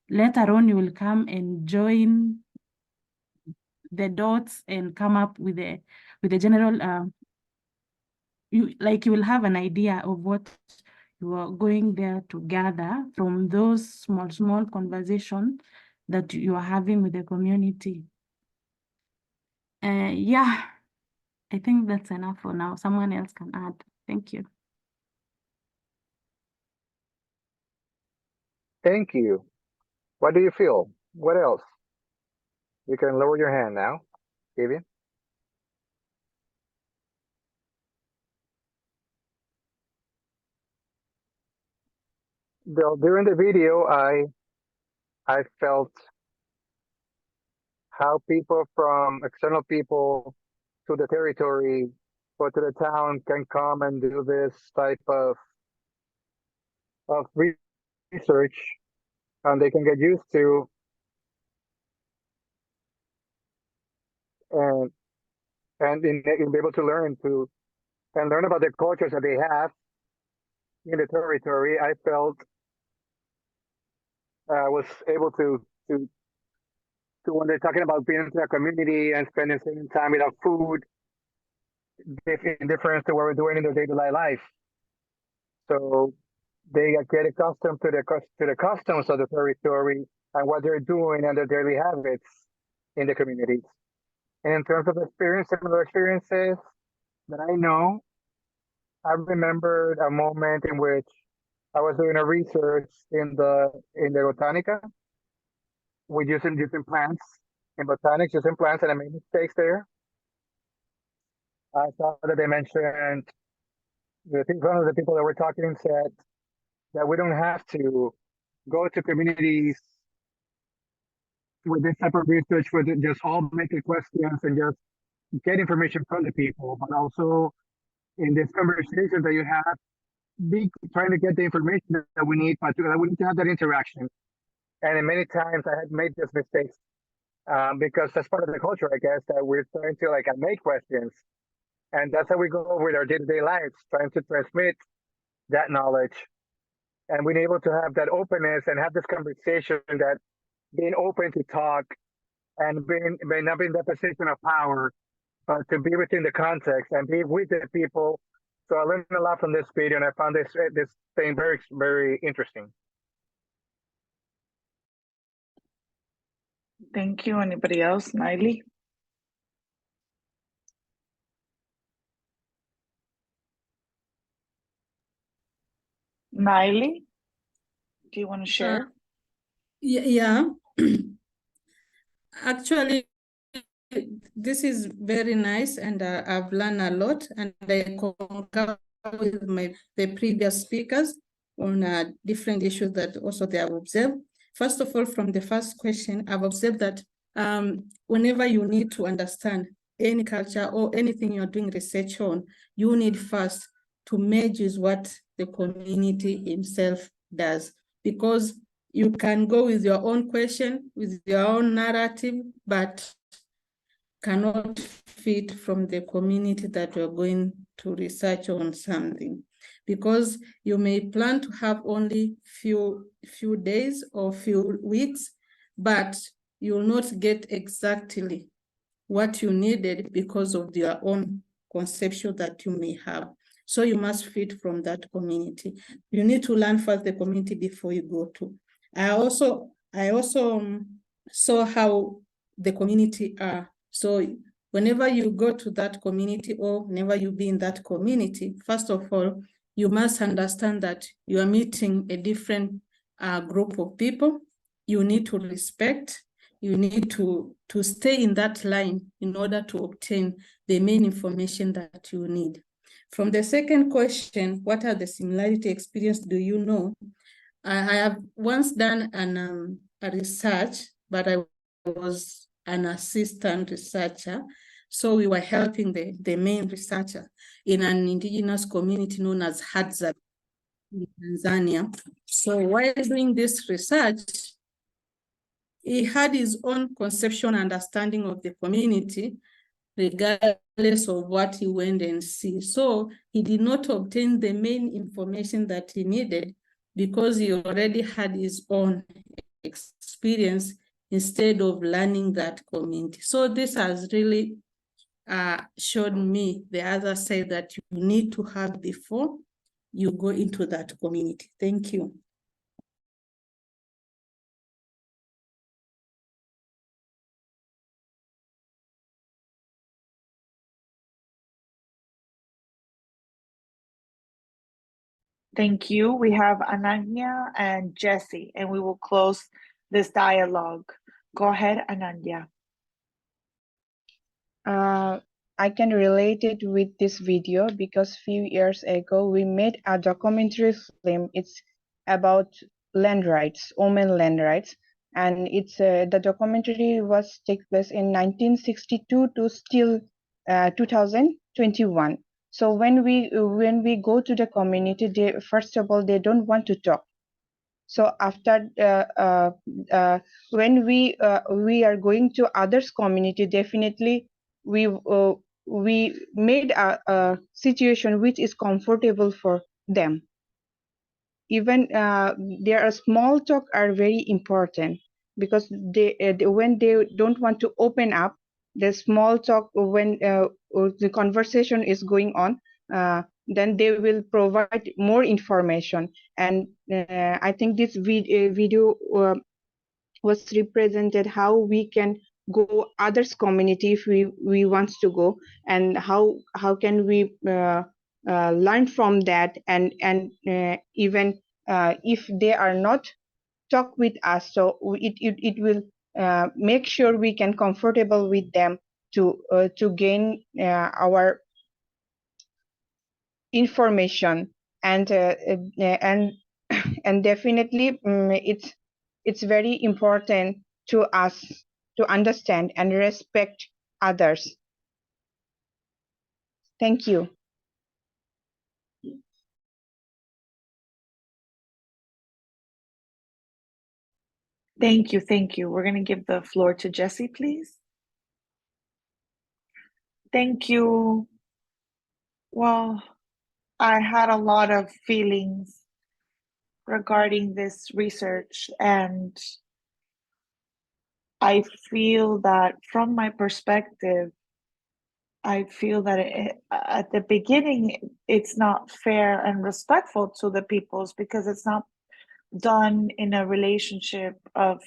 later on you will come and join the dots and come up with a general, you will have an idea of what you are going there to gather from those small conversations that you are having with the community. Yeah, I think that's enough for now. Someone else can add. Thank you. Thank you. What do you feel? What else? You can lower your hand now, Vivian. During the video, I felt how people from external people to the territory or to the town can come and do this type of research, and they can get used to and be able to learn about the cultures that they have in the territory. I felt I was able to when they're talking about being into a community and spending some time without food, in difference to what we're doing in their daily life. So they get accustomed to the customs of the territory and what they're doing and their daily habits in the communities. And in terms of similar experiences that I know, I remembered a moment in which I was doing a research in the botanica. We're using plants in botanics, using plants, and I made mistakes there. I saw that they mentioned, one of the people that were talking said that we don't have to go to communities with this type of research where they just all make the questions and just get information from the people, but also in this conversation that you have, be trying to get the information that we need, but we need to have that interaction. And many times I had made those mistakes because that's part of the culture, I guess, that we're trying to like make questions. And that's how we go with our day-to-day lives, trying to transmit that knowledge. And being able to have that openness and have this conversation, that being open to talk and being not being in that position of power, but to be within the context and be with the people. So I learned a lot from this video, and I found this thing very, very interesting. Thank you. Anybody else? Niley? Niley, do you want to share? Yeah. Actually, this is very nice, and I've learned a lot, and I concur with the previous speakers on different issues that also they have observed. First of all, from the first question, I've observed that whenever you need to understand any culture or anything you're doing research on, you need first to merge with what the community himself does, because you can go with your own question, with your own narrative, but cannot fit from the community that you're going to research on something, because you may plan to have only few days or few weeks, but you'll not get exactly what you needed because of your own conception that you may have. So you must fit from that community. You need to learn first the community before you go to. I also saw how the community are. So whenever you go to that community or whenever you be in that community, first of all, you must understand that you are meeting a different group of people. You need to respect. You need to stay in that line in order to obtain the main information that you need. From the second question, what are the similarity experience do you know? I have once done a research, but I was an assistant researcher. So we were helping the main researcher in an indigenous community known as Hadza in Tanzania. So while doing this research, he had his own conceptual understanding of the community, regardless of what he went and see. So he did not obtain the main information that he needed because he already had his own experience instead of learning that community. So this has really showed me the other side that you need to have before you go into that community. Thank you. Thank you. We have Ananya and Jesse, and we will close this dialogue. Go ahead, Ananya. I can relate it with this video because few years ago we made a documentary film. It's about land rights, women land rights, and it's the documentary was take place in 1962 to still 2021. So when we go to the community, they first of all they don't want to talk. So after when we are going to others community, definitely we made a situation which is comfortable for them. Even their small talk are very important because they when they don't want to open up, the small talk when the conversation is going on, then they will provide more information. And I think this video was represented how we can go others community if we want to go, and how can we learn from that, and even if they are not talk with us, so it will make sure we can comfortable with them to gain our information. And and definitely it's very important to us to understand and respect others. Thank you. Thank you, thank you. We're going to give the floor to Jessie, please. Thank you. Well, I had a lot of feelings regarding this research, and I feel that from my perspective, I feel that at the beginning, it's not fair and respectful to the peoples because it's not done in a relationship of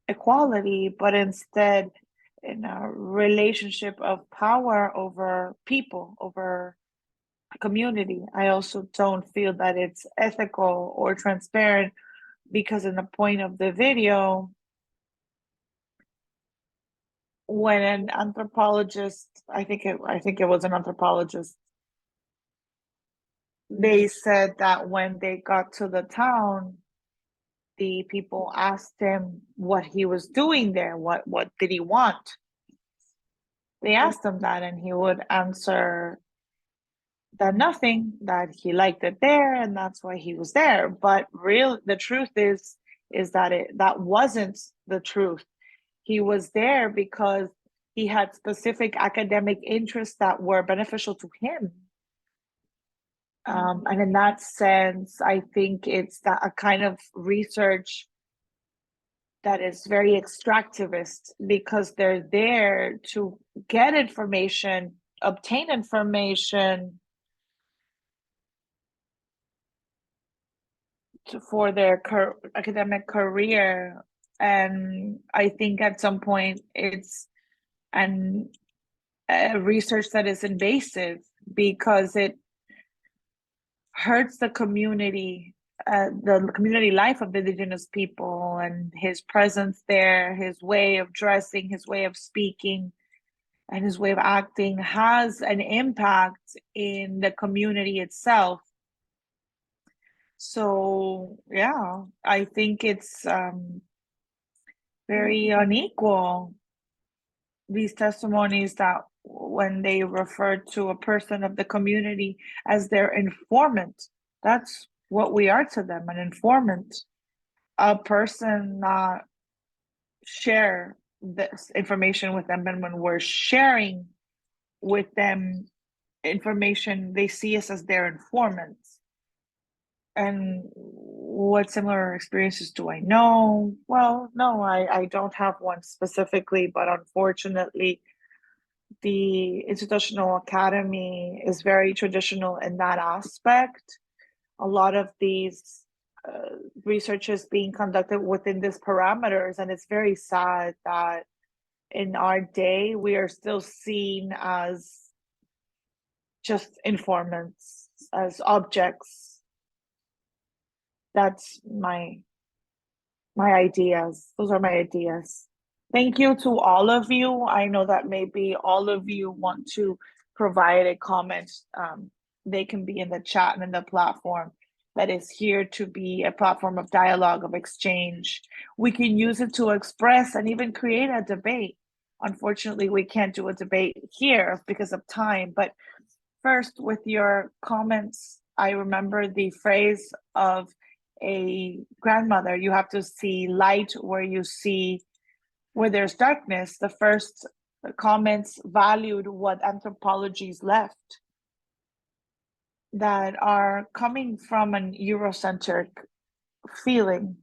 equality, but instead in a relationship of power over people, over community. I also don't feel that it's ethical or transparent because in the point of the video, when an anthropologist, I think it was an anthropologist, they said that when they got to the town, the people asked him what he was doing there, what did he want? They asked him that, and he would answer that nothing, that he liked it there, and that's why he was there. But the truth is that wasn't the truth. He was there because he had specific academic interests that were beneficial to him. And in that sense, I think it's a kind of research that is very extractivist because they're there to get information, obtain information for their academic career. And I think at some point it's a research that is invasive because it hurts the community life of the indigenous people, and his presence there, his way of dressing, his way of speaking, and his way of acting has an impact in the community itself. So yeah, I think it's very unequal, these testimonies, that when they refer to a person of the community as their informant, that's what we are to them, an informant, a person not share this information with them, and when we're sharing with them information, they see us as their informants. And what similar experiences do I know? Well, no, I don't have one specifically, but unfortunately, the Institutional Academy is very traditional in that aspect. A lot of these research is being conducted within these parameters, and it's very sad that in our day we are still seen as just informants, as objects. That's my ideas. Those are my ideas. Thank you to all of you. I know that maybe all of you want to provide a comment. They can be in the chat and in the platform that is here to be a platform of dialogue, of exchange. We can use it to express and even create a debate. Unfortunately, we can't do a debate here because of time, but first, with your comments, I remember the phrase of a grandmother: you have to see light where there's darkness. The first comments valued what anthropologies left, that are coming from an Eurocentric feeling,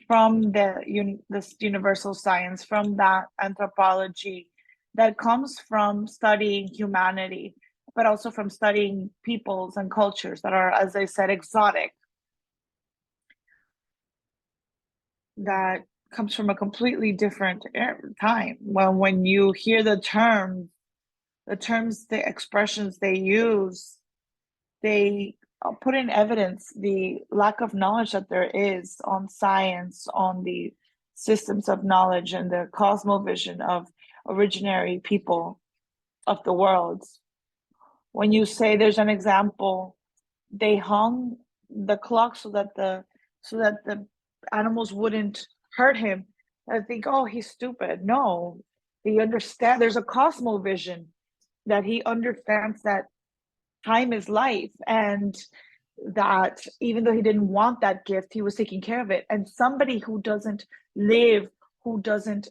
from this universal science, from that anthropology that comes from studying humanity, but also from studying peoples and cultures that are, as I said, exotic, that comes from a completely different time. Well, when you hear the expressions they use, they put in evidence the lack of knowledge that there is on science, on the systems of knowledge and the cosmovision of originary people of the world. When you say, there's an example, they hung the clock so that the animals wouldn't hurt him. I think, oh, he's stupid. No, he understands. There's a cosmovision that he understands that time is life, and that even though he didn't want that gift, he was taking care of it. And somebody who doesn't live, who doesn't,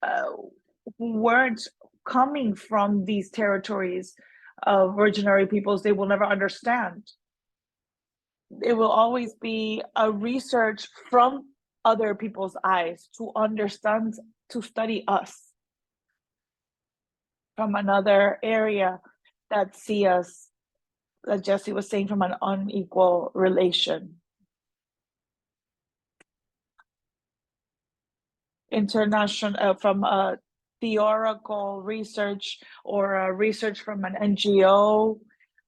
who weren't coming from these territories of originary peoples, they will never understand. It will always be a research from other people's eyes to understand, to study us from another area that see us, that Jesse was saying, from an unequal relation. International, from a theoretical research or a research from an NGO,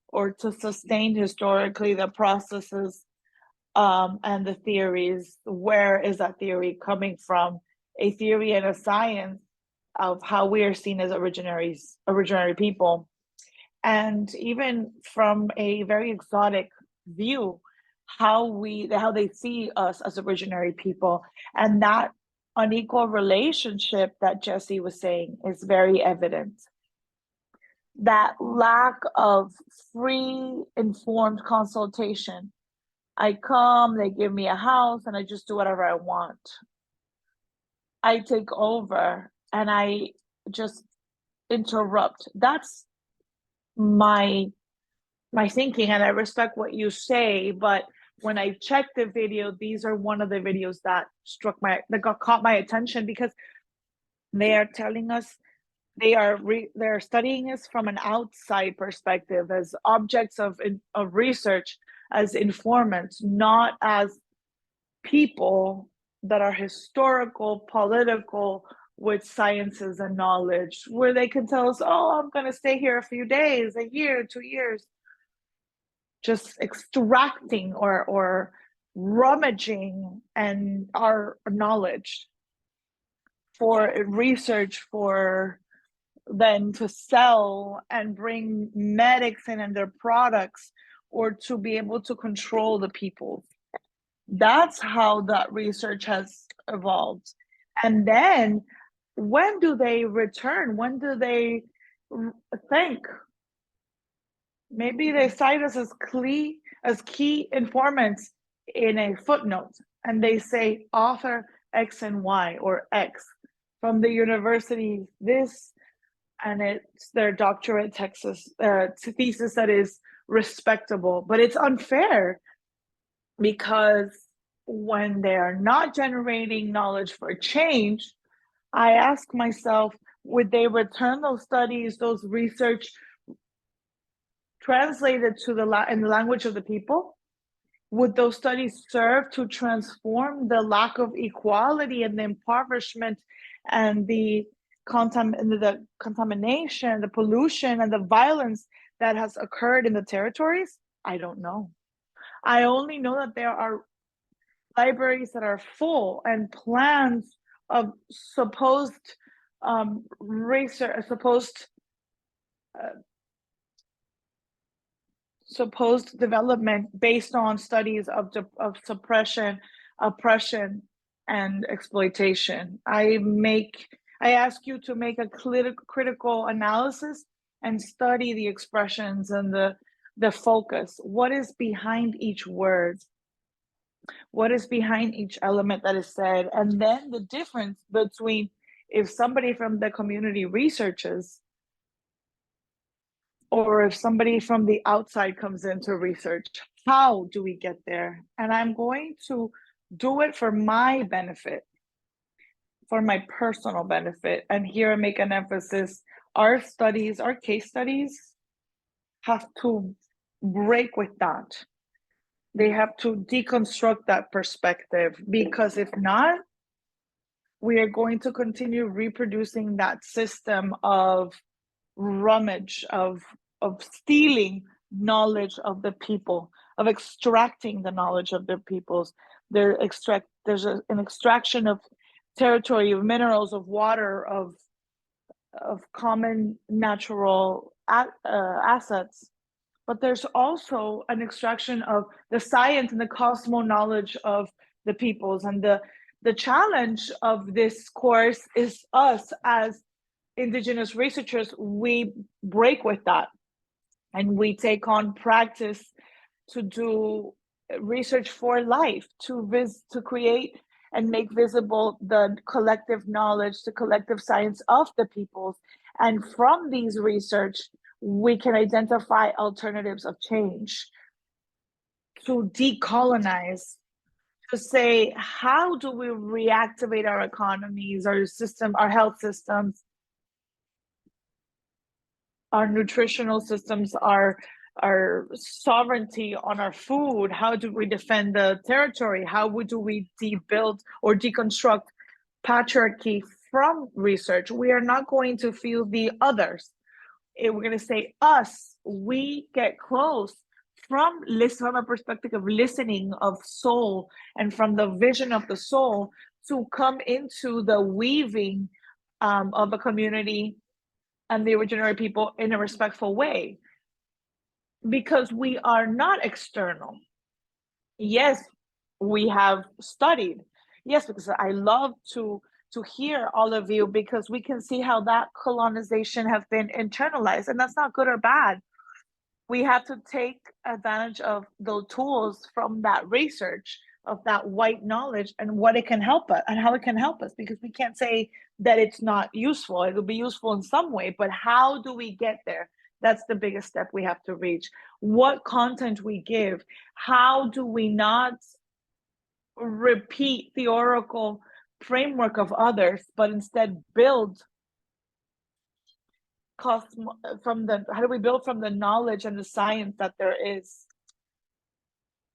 or to sustain historically the processes and the theories. Where is that theory coming from? A theory and a science of how we are seen as originary people. And even from a very exotic view, how they see us as originary people. And that unequal relationship that Jesse was saying is very evident. That lack of free, informed consultation. I come, they give me a house, and I just do whatever I want. I take over and I just interrupt. That's my thinking, and I respect what you say, but when I checked the video, these are one of the videos that caught my attention, because they are telling us, they're studying us from an outside perspective, as objects of research, as informants, not as people that are historical, political, with sciences and knowledge, where they can tell us, oh, I'm going to stay here a few days, a year, 2 years, just extracting or rummaging and our knowledge for research, for then to sell and bring medics in and their products, or to be able to control the people. That's how that research has evolved. And then when do they return? When do they think? Maybe they cite us as key informants in a footnote, and they say author X and Y, or X from the university this, and it's their doctorate thesis that is respectable. But it's unfair, because when they're not generating knowledge for change, I ask myself, would they return those studies, those research, translated to in the language of the people? Would those studies serve to transform the lack of equality and the impoverishment and the contamination, the pollution, and the violence that has occurred in the territories? I don't know. I only know that there are libraries that are full, and plans of supposed research, supposed development based on studies of suppression, oppression, and exploitation. I ask you to make a critical analysis and study the expressions and the focus. What is behind each word? What is behind each element that is said? And then the difference between, if somebody from the community researches, or if somebody from the outside comes in to research, how do we get there? And I'm going to do it for my benefit, for my personal benefit. And here I make an emphasis, our studies, our case studies have to break with that. They have to deconstruct that perspective, because if not, we are going to continue reproducing that system of rummage, of stealing knowledge of the people, of extracting the knowledge of the peoples. There's an extraction of territory, of minerals, of water, of common natural assets. But there's also an extraction of the science and the cosmo knowledge of the peoples. And the challenge of this course is us as Indigenous researchers, we break with that, and we take on practice to do research for life, to create and make visible the collective knowledge, the collective science of the peoples. And from these research, we can identify alternatives of change, to decolonize, to say, how do we reactivate our economies, our system, our health systems, our nutritional systems, our sovereignty on our food? How do we defend the territory? How do we rebuild or deconstruct patriarchy from research? We are not going to feel the others. We're going to say us. We get close from a perspective of listening, of soul, and from the vision of the soul, to come into the weaving of a community and the originary people in a respectful way, because we are not external. Yes, we have studied. Yes, because I love to hear all of you, because we can see how that colonization have been internalized, and that's not good or bad. We have to take advantage of those tools from that research, of that white knowledge, and what it can help us and how it can help us, because we can't say that it's not useful. It'll be useful in some way, but how do we get there? That's the biggest step we have to reach. What content we give, how do we not repeat the oracle framework of others, but instead build how do we build from the knowledge and the science that there is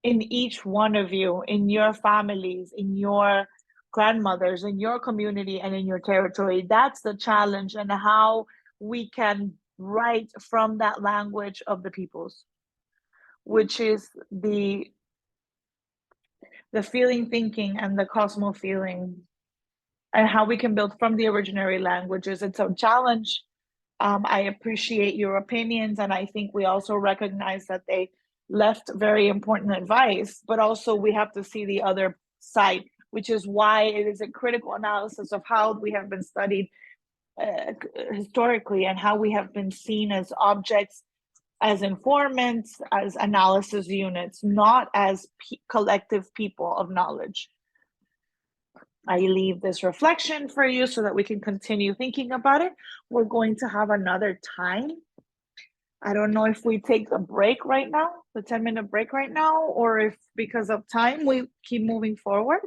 in each one of you, in your families, in your grandmothers, in your community, and in your territory? That's the challenge, and how we can write from that language of the peoples, which is the feeling, thinking, and the cosmo feeling, and how we can build from the originary languages. It's a challenge. I appreciate your opinions, and I think we also recognize that they left very important advice, but also we have to see the other side, which is why it is a critical analysis of how we have been studied historically, and how we have been seen as objects, as informants, as analysis units, not as collective people of knowledge. I leave this reflection for you so that we can continue thinking about it. We're going to have another time. I don't know if we take a break right now, the 10-minute break right now, or if because of time we keep moving forward.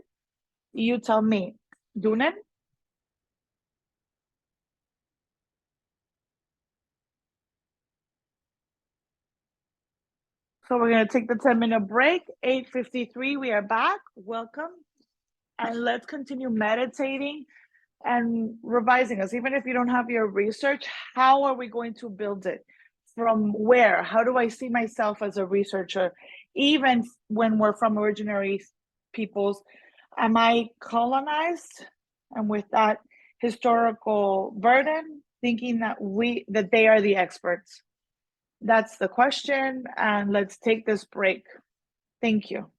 You tell me. Dunen? So we're going to take the 10-minute break. 8:53, we are back. Welcome. And let's continue meditating and revising us. Even if you don't have your research, how are we going to build it? From where? How do I see myself as a researcher? Even when we're from originary peoples, am I colonized? And with that historical burden, thinking that they are the experts? That's the question. And let's take this break. Thank you.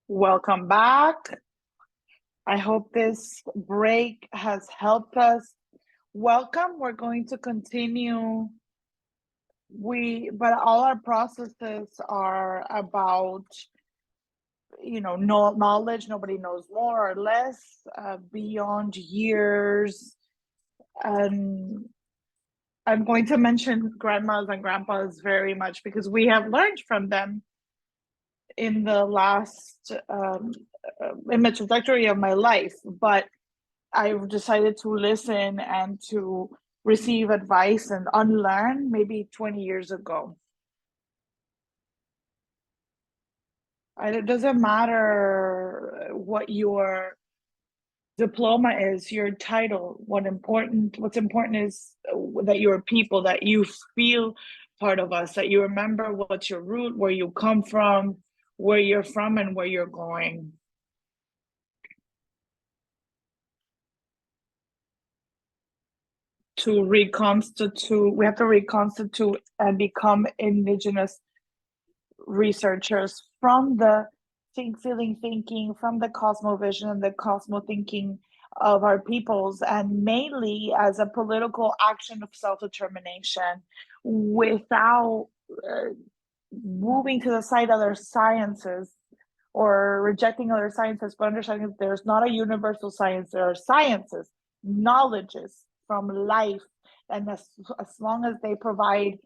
Welcome back. I hope this break has helped us. Welcome. We're going to continue. But all our processes are about, knowledge. Nobody knows more or less, beyond years. And I'm going to mention grandmas and grandpas very much because we have learned from them in the last in the trajectory of my life, but I've decided to listen and to receive advice and unlearn maybe 20 years ago. It doesn't matter what your diploma is, your title. What's important is that you're people, that you feel part of us, that you remember what's your root, where you come from, where you're from, and where you're going. To reconstitute, we have to reconstitute and become Indigenous researchers from the thinking, from the cosmovision and the cosmo-thinking of our peoples, and mainly as a political action of self-determination without moving to the side other sciences or rejecting other sciences, but understanding that there's not a universal science. There are sciences, knowledges from life, and as long as they provide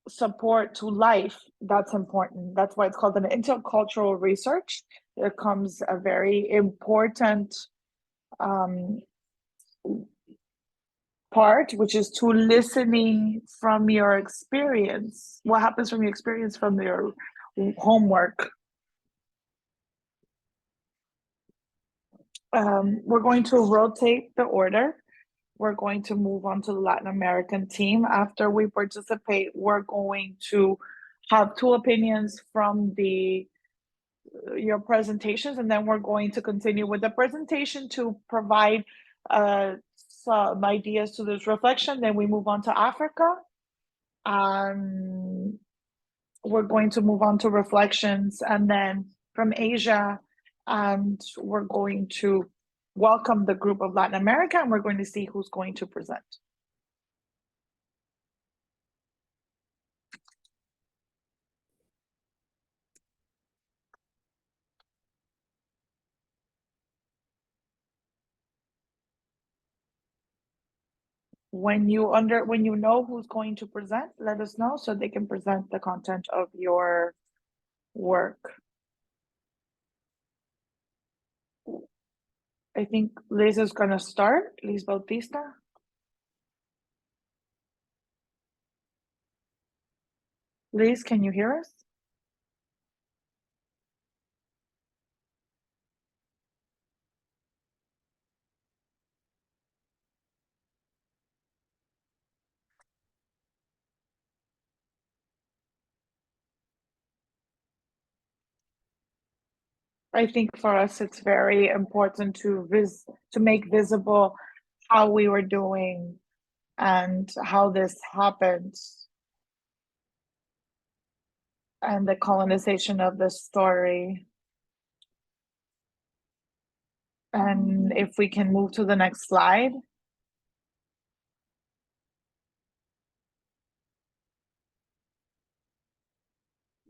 support to life, that's important. That's why it's called an intercultural research. There comes a very important part, which is to listening from your experience. What happens from your experience, from your homework. We're going to rotate the order. We're going to move on to the Latin American team. After we participate, we're going to have 2 opinions from your presentations, and then we're going to continue with the presentation to provide some ideas to this reflection. Then we move on to Africa. We're going to move on to reflections, and then from Asia, and we're going to welcome the group of Latin America, and we're going to see who's going to present. When you know who's going to present, let us know so they can present the content of your work. I think Liz is going to start. Liz Bautista. Liz, can you hear us? I think for us, it's very important to make visible how we were doing and how this happened, and the colonization of the story. And if we can move to the next slide.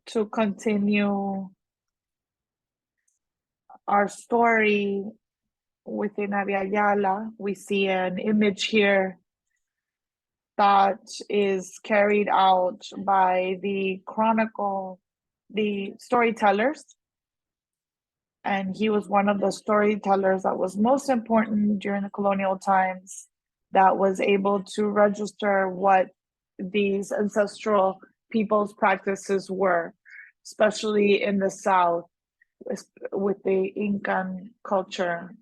To continue our story within Aviala, we see an image here that is carried out by the storytellers. And he was one of the storytellers that was most important during the colonial times, that was able to register what these ancestral people's practices were, especially in the South with the Incan culture.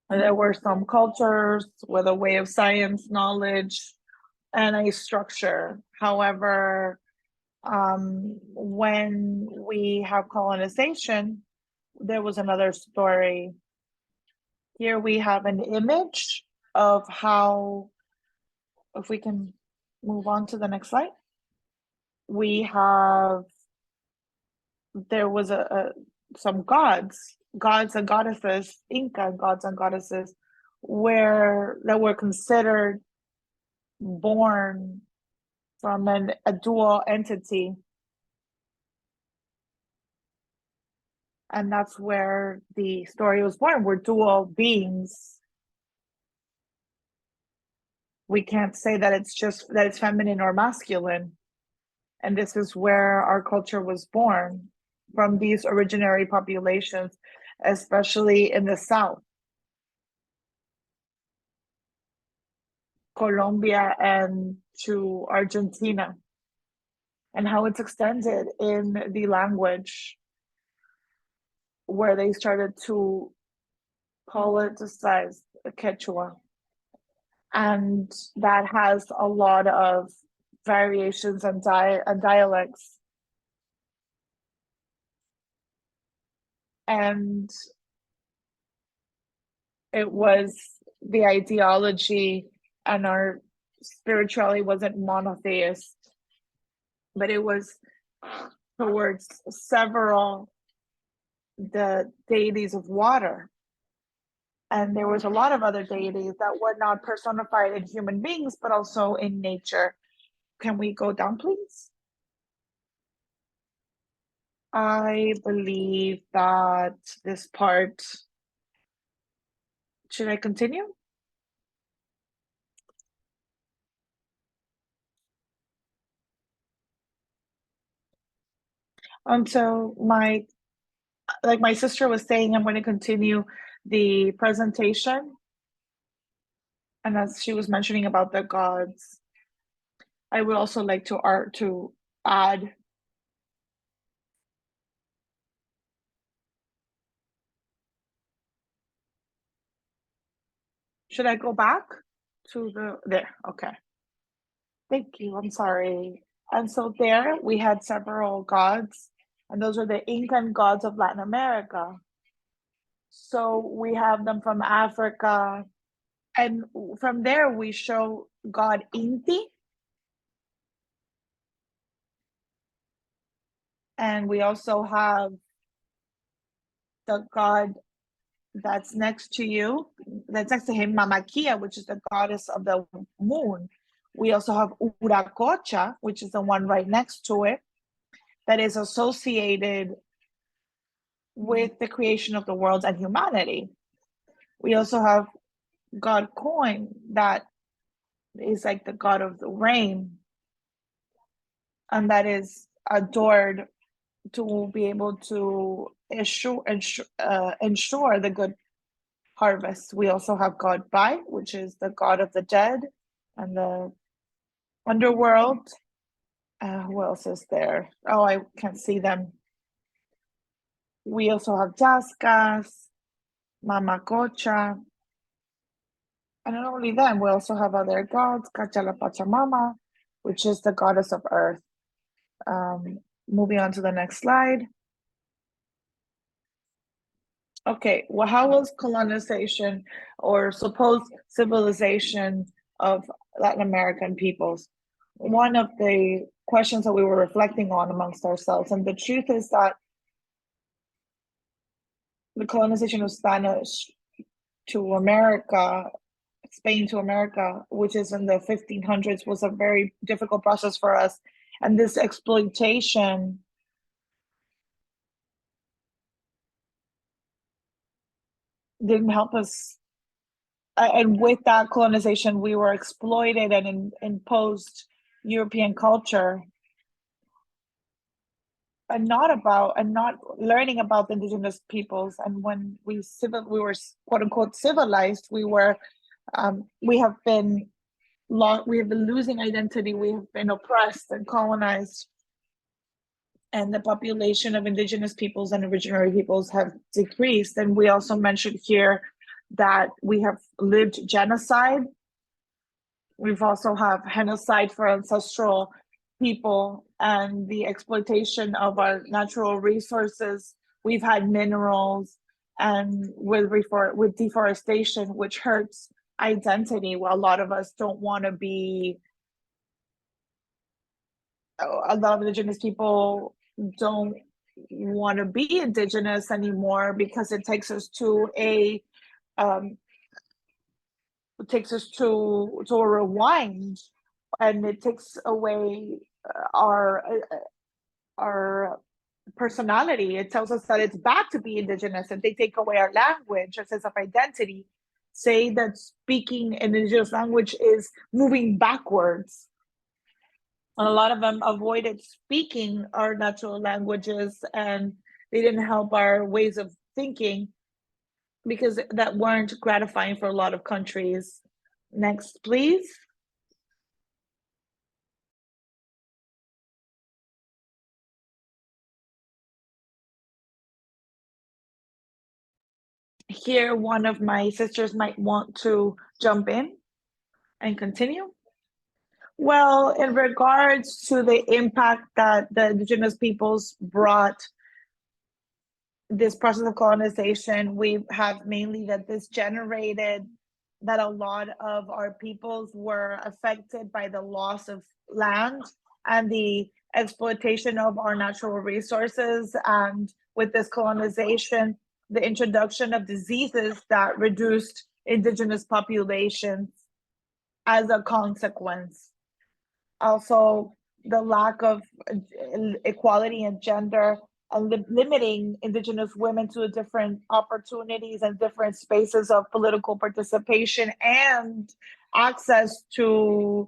And there were some cultures with a way of science, knowledge, and a structure. However, when we have colonization, there was another story. Here we have an image of how, if we can move on to the next slide, we have there was some gods and goddesses, Inca gods and goddesses, that were considered born from a dual entity. And that's where the story was born. We're dual beings. We can't say that it's feminine or masculine. And this is where our culture was born, from these originary populations, especially in the South, Colombia and to Argentina, and how it's extended in the language, where they started to politicize Quechua. And that has a lot of variations and dialects. And it was the ideology, and our spirituality wasn't monotheist, but it was towards several the deities of water. And there was a lot of other deities that were not personified in human beings, but also in nature. Can we go down, please? I believe that this part, should I continue? So my sister was saying, I'm going to continue the presentation. And as she was mentioning about the gods, I would also like to add. Should I go back to there? Okay. Thank you. I'm sorry. And so there we had several gods, and those are the Incan gods of Latin America. So we have them from Africa, and from there we show God Inti, and we also have the god that's next to you, that's next to him, Mamakia, which is the goddess of the moon. We also have Uracocha, which is the one right next to it, that is associated with the creation of the world and humanity. We also have God Coin, that is like the god of the rain, and that is adored to be able to ensure the good harvest. We also have God Bai, which is the god of the dead and the underworld. Who else is there? Oh, I can't see them. We also have Jaskas, Mamacocha. And not only them, we also have other gods, Cachala Pachamama, which is the goddess of earth. Moving on to the next slide. Okay, well, how was colonization or supposed civilization of Latin American peoples? One of the questions that we were reflecting on amongst ourselves, and the truth is that the colonization of Spanish to America, Spain to America, which is in the 1500s, was a very difficult process for us. And this exploitation didn't help us. And with that colonization, we were exploited and imposed European culture, and not learning about the indigenous peoples. And when we were quote unquote civilized, we have been losing identity. We have been oppressed and colonized, and the population of indigenous peoples and originary peoples have decreased. And we also mentioned here that we have lived genocide. We've also have genocide for ancestral people and the exploitation of our natural resources. We've had minerals, and with deforestation, which hurts identity. Well, a lot of us don't want to be, a lot of indigenous people don't want to be Indigenous anymore because it takes us to a rewind, and it takes away our personality. It tells us that it's bad to be Indigenous, and they take away our language, our sense of identity, say that speaking an Indigenous language is moving backwards. And a lot of them avoided speaking our natural languages, and they didn't help our ways of thinking because that weren't gratifying for a lot of countries. Next, please. Here, one of my sisters might want to jump in and continue. Well, in regards to the impact that the Indigenous peoples brought this process of colonization, we have mainly that this generated that a lot of our peoples were affected by the loss of land and the exploitation of our natural resources. And with this colonization, the introduction of diseases that reduced Indigenous populations as a consequence. Also, the lack of equality in gender and limiting Indigenous women to different opportunities and different spaces of political participation and access to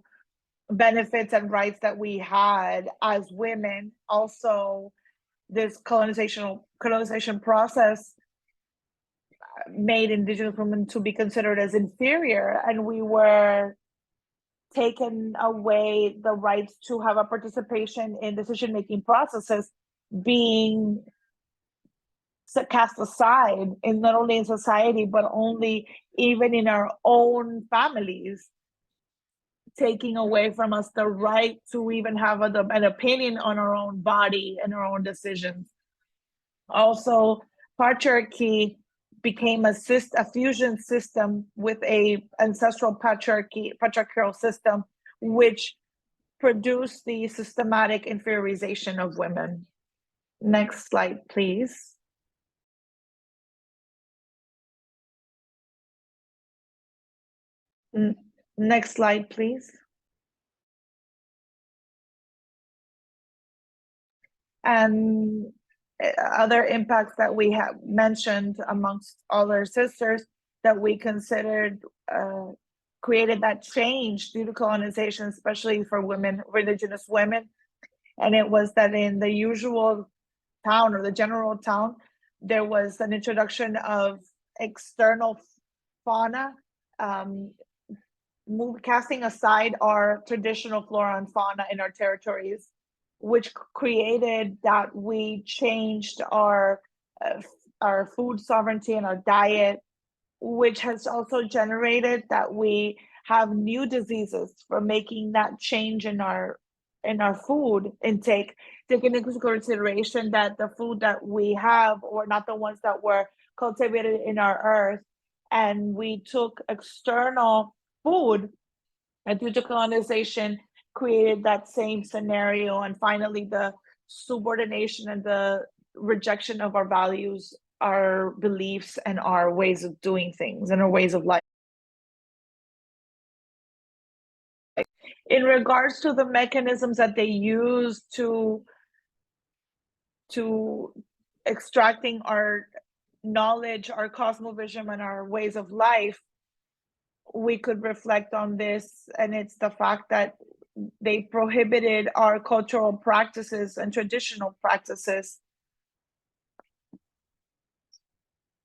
benefits and rights that we had as women. Also, this colonization process made Indigenous women to be considered as inferior, and we were taken away the rights to have a participation in decision-making processes, being cast aside in not only in society, but only even in our own families, taking away from us the right to even have an opinion on our own body and our own decisions. Also, patriarchy became a fusion system with a ancestral patriarchal system, which produced the systematic inferiorization of women. Next slide, please. Next slide, please. And other impacts that we have mentioned amongst all our sisters that we considered created that change due to colonization, especially for women, Indigenous women. And it was that in the usual town or the general town, there was an introduction of external fauna, casting aside our traditional flora and fauna in our territories, which created that we changed our food sovereignty and our diet, which has also generated that we have new diseases for making that change in our food intake, taking into consideration that the food that we have were not the ones that were cultivated in our earth, and we took external food, and due to colonization created that same scenario. And finally, the subordination and the rejection of our values, our beliefs, and our ways of doing things and our ways of life. In regards to the mechanisms that they use to extracting our knowledge, our cosmovision, and our ways of life, we could reflect on this, and it's the fact that they prohibited our cultural practices and traditional practices.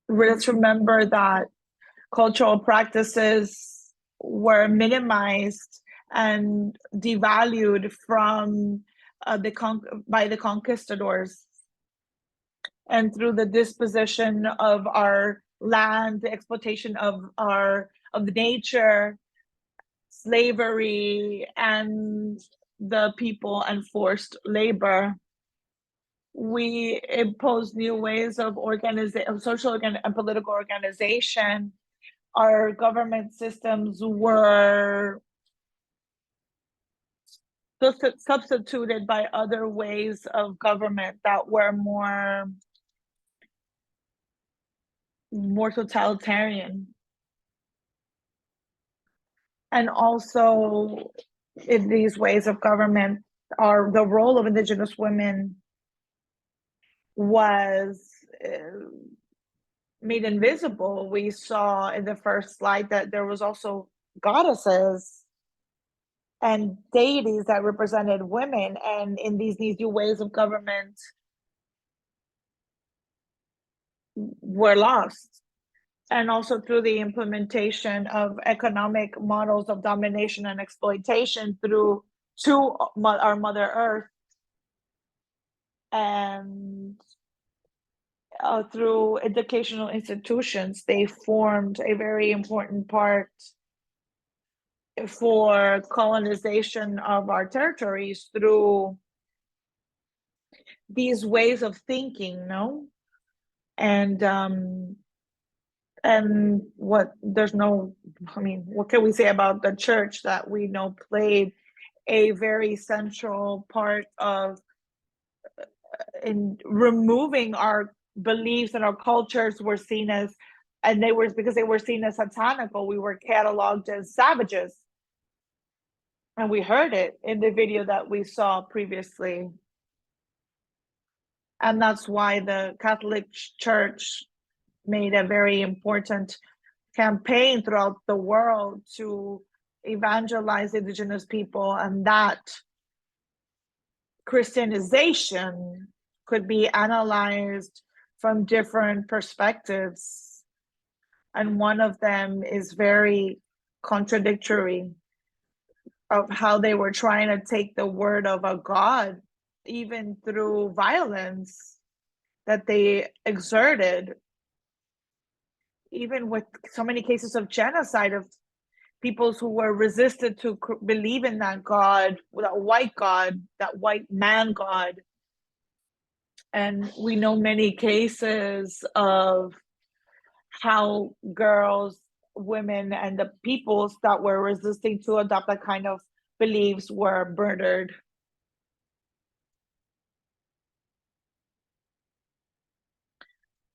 Let's remember that cultural practices were minimized and devalued from by the conquistadors, and through the disposition of our land, the exploitation of the nature, slavery, and the people, and forced labor. We imposed new ways of social and political organization. Our government systems were substituted by other ways of government that were more totalitarian. And also in these ways of government, the role of Indigenous women was made invisible. We saw in the first slide that there was also goddesses and deities that represented women, and in these new ways of government were lost. And also through the implementation of economic models of domination and exploitation to our Mother Earth, and through educational institutions, they formed a very important part for colonization of our territories through these ways of thinking, no? And what can we say about the church that we know played a very central part of in removing our beliefs, and our cultures were seen as, and because they were seen as satanical, we were cataloged as savages. And we heard it in the video that we saw previously. And that's why the Catholic Church made a very important campaign throughout the world to evangelize Indigenous people, and that Christianization could be analyzed from different perspectives. And one of them is very contradictory of how they were trying to take the word of a God, even through violence that they exerted, even with so many cases of genocide of peoples who were resisted to believe in that God, that white man God. And we know many cases of how girls, women, and the peoples that were resisting to adopt that kind of beliefs were murdered.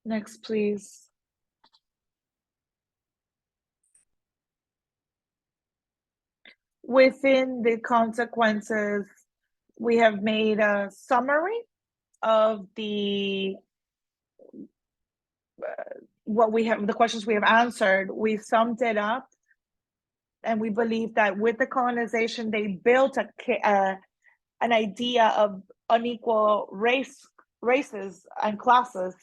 Next, please. Within the consequences, we have made a summary of the the questions we have answered. We summed it up, and we believe that with the colonization, they built an idea of unequal races and classes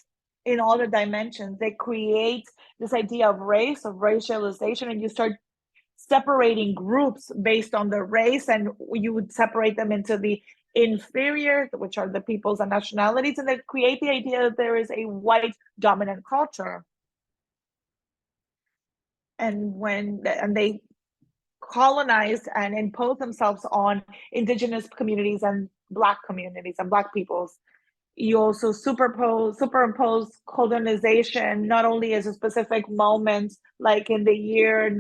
in all the dimensions. They create this idea of race, of racialization, and you start separating groups based on the race, and you would separate them into the inferior, which are the peoples and nationalities, and they create the idea that there is a white dominant culture. And they colonized and imposed themselves on Indigenous communities and Black communities and Black peoples. You also superimpose colonization, not only as a specific moment, like in the year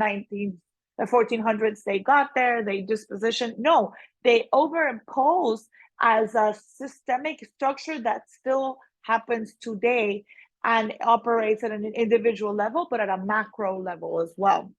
1400s, they got there, they dispositioned. No, they overimpose as a systemic structure that still happens today and operates at an individual level, but at a macro level as well.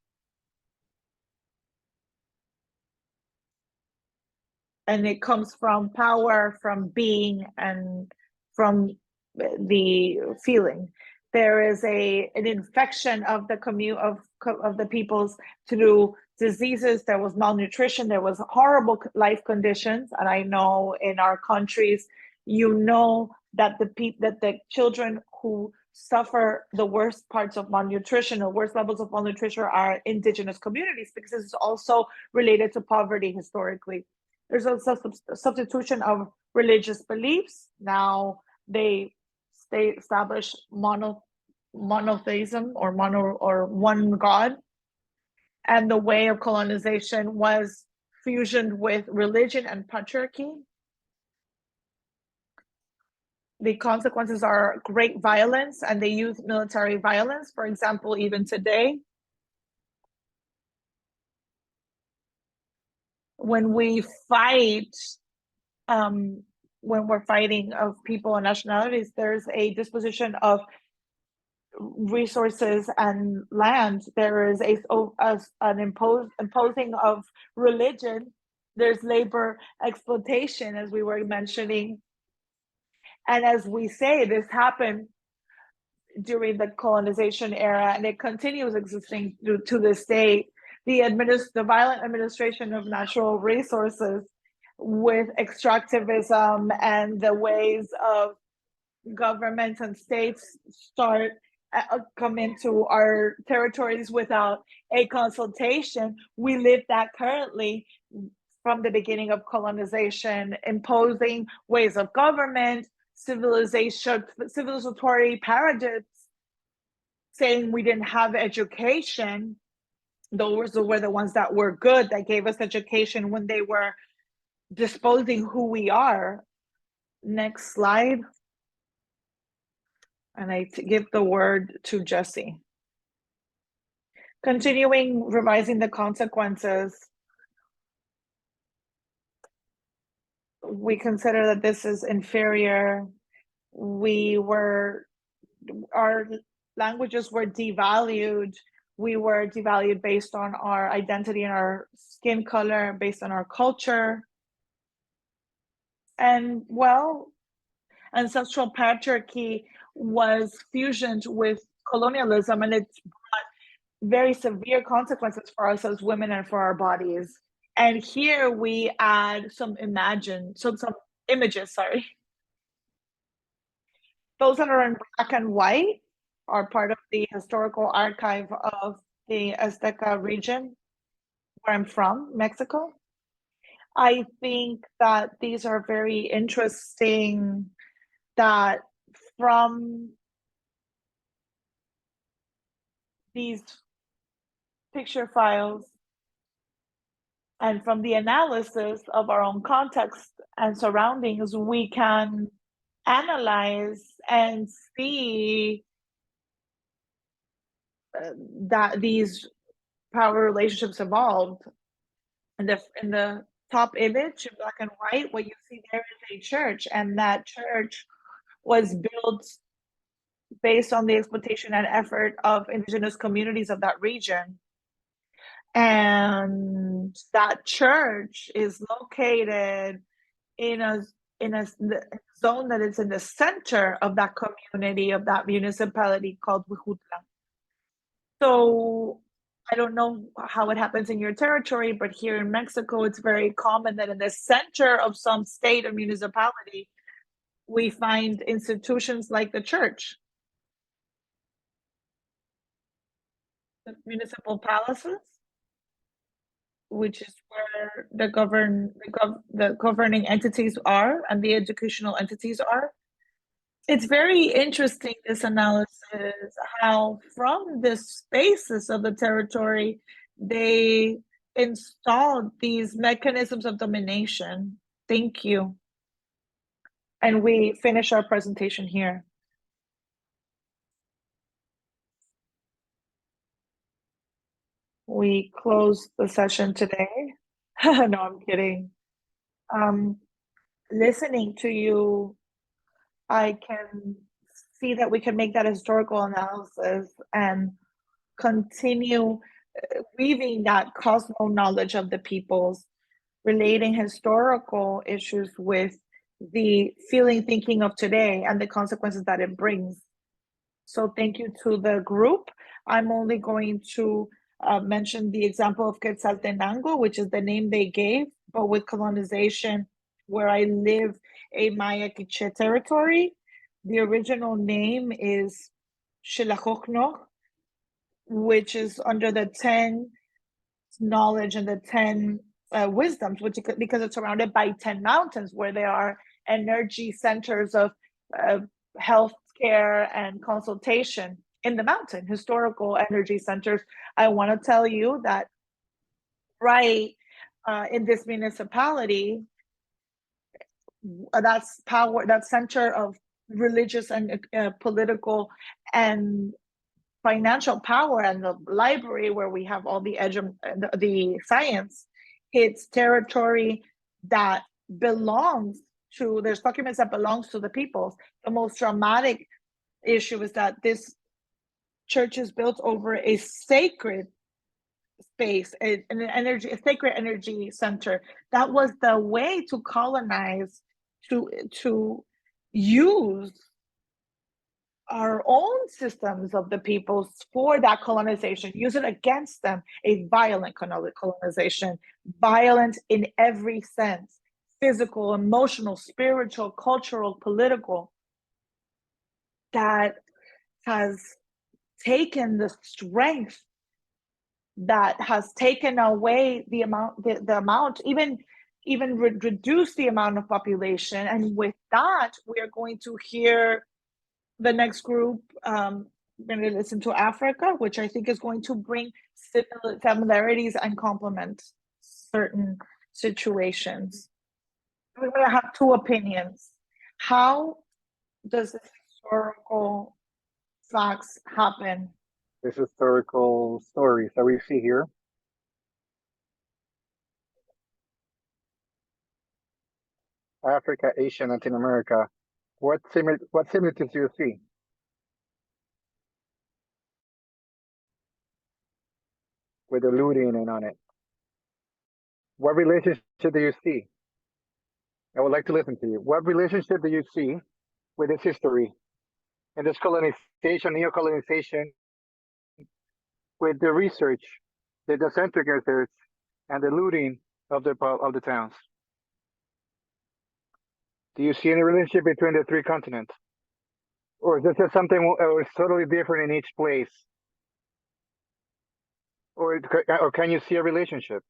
And it comes from power, from being, and from the feeling. There is an infection of the peoples through diseases. There was malnutrition. There was horrible life conditions, and I know in our countries, you know that the children who suffer the worst parts of malnutrition or worst levels of malnutrition are Indigenous communities, because this is also related to poverty historically. There's also substitution of religious beliefs. Now they establish monotheism or one God. And the way of colonization was fusioned with religion and patriarchy. The consequences are great violence, and they use military violence, for example, even today. when we fight, when we're fighting of people and nationalities, there's a disposition of resources and land. There is an imposing of religion. There's labor exploitation, as we were mentioning. And as we say, this happened during the colonization era, and it continues existing to this day. The violent administration of natural resources with extractivism and the ways of governments and states start come into our territories without a consultation. We live that currently from the beginning of colonization, imposing ways of government, civilizatory paradigms, saying we didn't have education. Those were the ones that were good, that gave us education when they were disposing who we are. Next slide. And I give the word to Jesse. Continuing revising the consequences, we consider that this is inferior. Our languages were devalued. We were devalued based on our identity and our skin color, based on our culture. And well, ancestral patriarchy was fusioned with colonialism, and it's brought very severe consequences for us as women and for our bodies. And here we add some images, sorry. Those that are in black and white are part of the historical archive of the Azteca region, where I'm from, Mexico. I think that these are very interesting, that from these picture files and from the analysis of our own context and surroundings, we can analyze and see that these power relationships evolved. In the top image, in black and white, what you see there is a church, and that church was built based on the exploitation and effort of indigenous communities of that region. And that church is located in a zone that is in the center of that community, of that municipality called Huejutla. So I don't know how it happens in your territory, but here in Mexico, it's very common that in the center of some state or municipality, we find institutions like the church, the municipal palaces, which is where the governing entities are and the educational entities are. It's very interesting, this analysis, how from the spaces of the territory, they installed these mechanisms of domination. Thank you. And we finish our presentation here. We close the session today. No, I'm kidding. Listening to you, I can see that we can make that historical analysis and continue weaving that cosmo knowledge of the peoples, relating historical issues with the feeling, thinking of today and the consequences that it brings. So thank you to the group. I'm only going to mention the example of Quetzaltenango, which is the name they gave, but with colonization, where I live, a Maya Quiche territory, the original name is Xilajochno, which is under the 10 knowledge and the 10 wisdoms, because it's surrounded by 10 mountains, where there are energy centers of health care and consultation in the mountain, historical energy centers. I want to tell you that right in this municipality, that's power, that center of religious and political and financial power, and the library where we have all the science hits territory that belongs to, there's documents that belongs to the peoples. The most dramatic issue is that this church is built over a sacred space, a sacred energy center. That was the way to colonize, to use our own systems of the peoples for that colonization, use it against them, a violent colonization, violent in every sense, physical, emotional, spiritual, cultural, political, that has taken the strength, that has taken away the amount, even reduce the amount of population. And with that, we are going to hear the next group. We're going to listen to Africa, which I think is going to bring similarities and complement certain situations. We're going to have two opinions. How does this historical facts happen? This historical stories that we see here. Africa, Asia, Latin America. What similarities do you see? With the looting and on it. What relationship do you see? I would like to listen to you. What relationship do you see with this history and this colonization, neo-colonization, with the research, the centric research, and the looting of the towns? Do you see any relationship between the three continents? Or is this just something totally different in each place? Or can you see a relationship?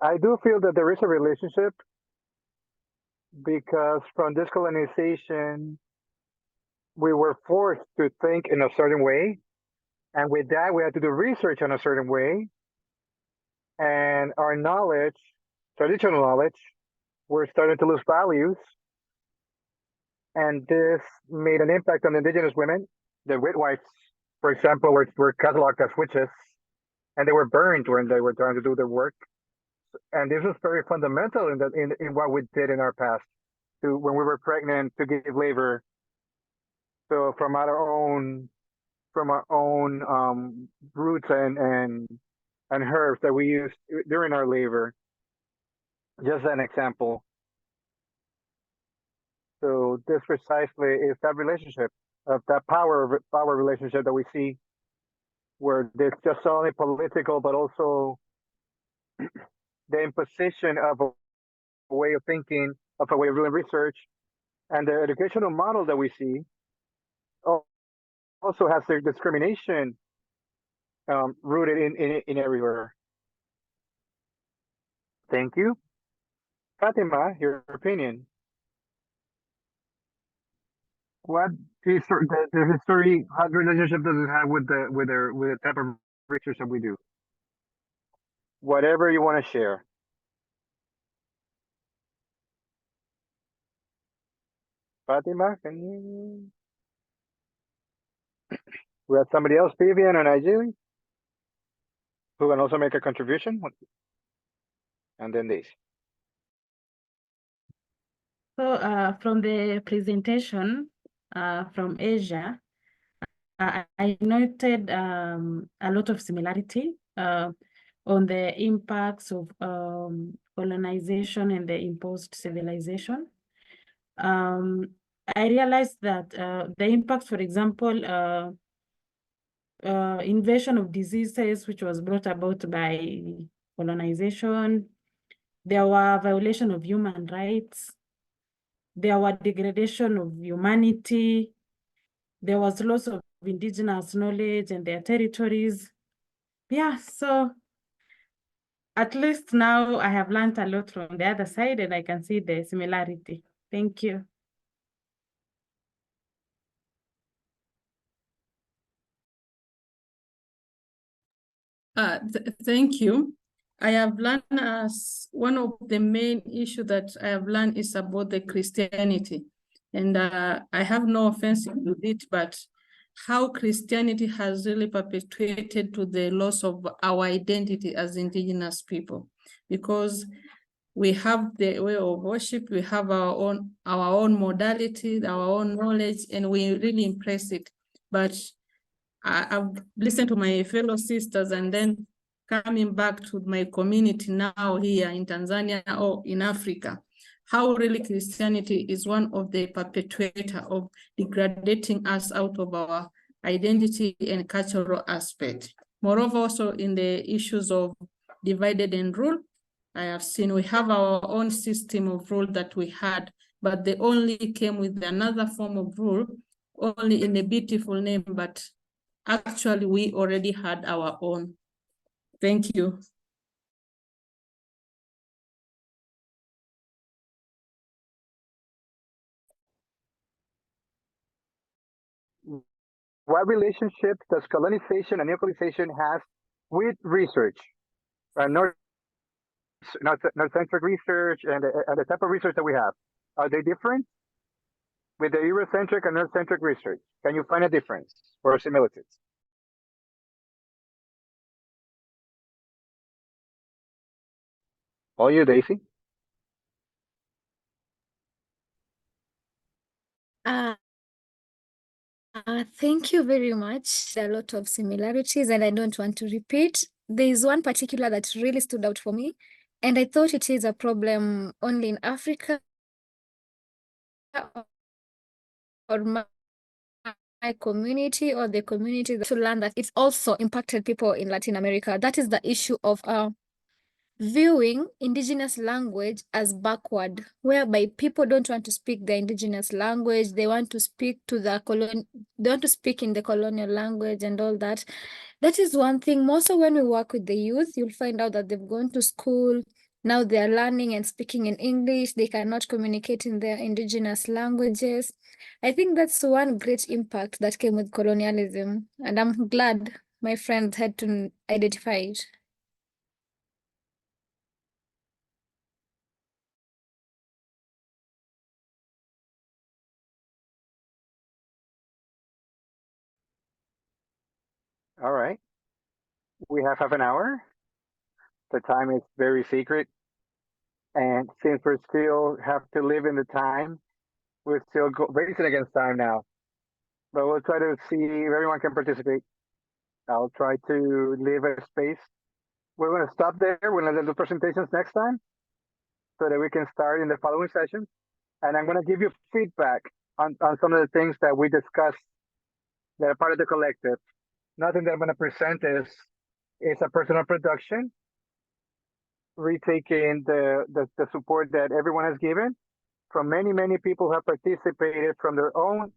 I do feel that there is a relationship, because from this colonization, we were forced to think in a certain way. And with that, we had to do research in a certain way. And our knowledge, traditional knowledge, we're starting to lose values. And this made an impact on indigenous women. The midwives, for example, were cataloged as witches, and they were burned when they were trying to do their work. And this was very fundamental in what we did in our past, when we were pregnant, to give labor. So from our own roots and herbs that we used during our labor. Just an example. So this precisely is that relationship, of that power relationship that we see, where it's just not only political, but also the imposition of a way of thinking, of a way of doing research, and the educational model that we see also has their discrimination rooted in everywhere. Thank you. Fatima, your opinion. What the history, how relationship does it have with the type of research that we do? Whatever you want to share. Fatima, can you? We have somebody else, Vivian or Nigeria, who can also make a contribution. And then this. So from the presentation from Asia, I noted a lot of similarity on the impacts of colonization and the imposed civilization. I realized that the impact, for example, invasion of diseases, which was brought about by colonization, there were violation of human rights, there were degradation of humanity, there was loss of indigenous knowledge and their territories. Yeah, so at least now I have learned a lot from the other side, and I can see the similarity. Thank you. Thank you. I have learned as one of the main issues that I have learned is about the Christianity. And I have no offense with it, but how Christianity has really perpetuated to the loss of our identity as Indigenous people, because we have the way of worship, we have our own modality, our own knowledge, and we really impress it. But I've listened to my fellow sisters, and then coming back to my community now here in Tanzania or in Africa, how really Christianity is one of the perpetuator of degrading us out of our identity and cultural aspect. Moreover, also in the issues of divided and rule, I have seen we have our own system of rule that we had, but they only came with another form of rule, only in a beautiful name, but actually we already had our own. Thank you. What relationship does colonization and neocolonization have with research? North-centric research and the type of research that we have. Are they different with the Eurocentric and North-centric research? Can you find a difference or similitudes? All you, Daisy? Thank you very much. There are a lot of similarities, and I don't want to repeat. There is one particular that really stood out for me, and I thought it is a problem only in Africa or my community or the community, to learn that it's also impacted people in Latin America. That is the issue of viewing indigenous language as backward, whereby people don't want to speak the indigenous language. They want to speak to the they want to speak in the colonial language and all that. That is one thing. Also, when we work with the youth, you'll find out that they've gone to school. Now they are learning and speaking in English. They cannot communicate in their indigenous languages. I think that's one great impact that came with colonialism. And I'm glad my friends had to identify it. All right. We have half an hour. The time is very secret. And since we still have to live in the time, we're still racing against time now. But we'll try to see if everyone can participate. I'll try to leave a space. We're going to stop there. We're going to do presentations next time so that we can start in the following session. And I'm going to give you feedback on some of the things that we discussed that are part of the collective. Nothing that I'm going to present is a personal production, retaking the support that everyone has given from many people who have participated from their own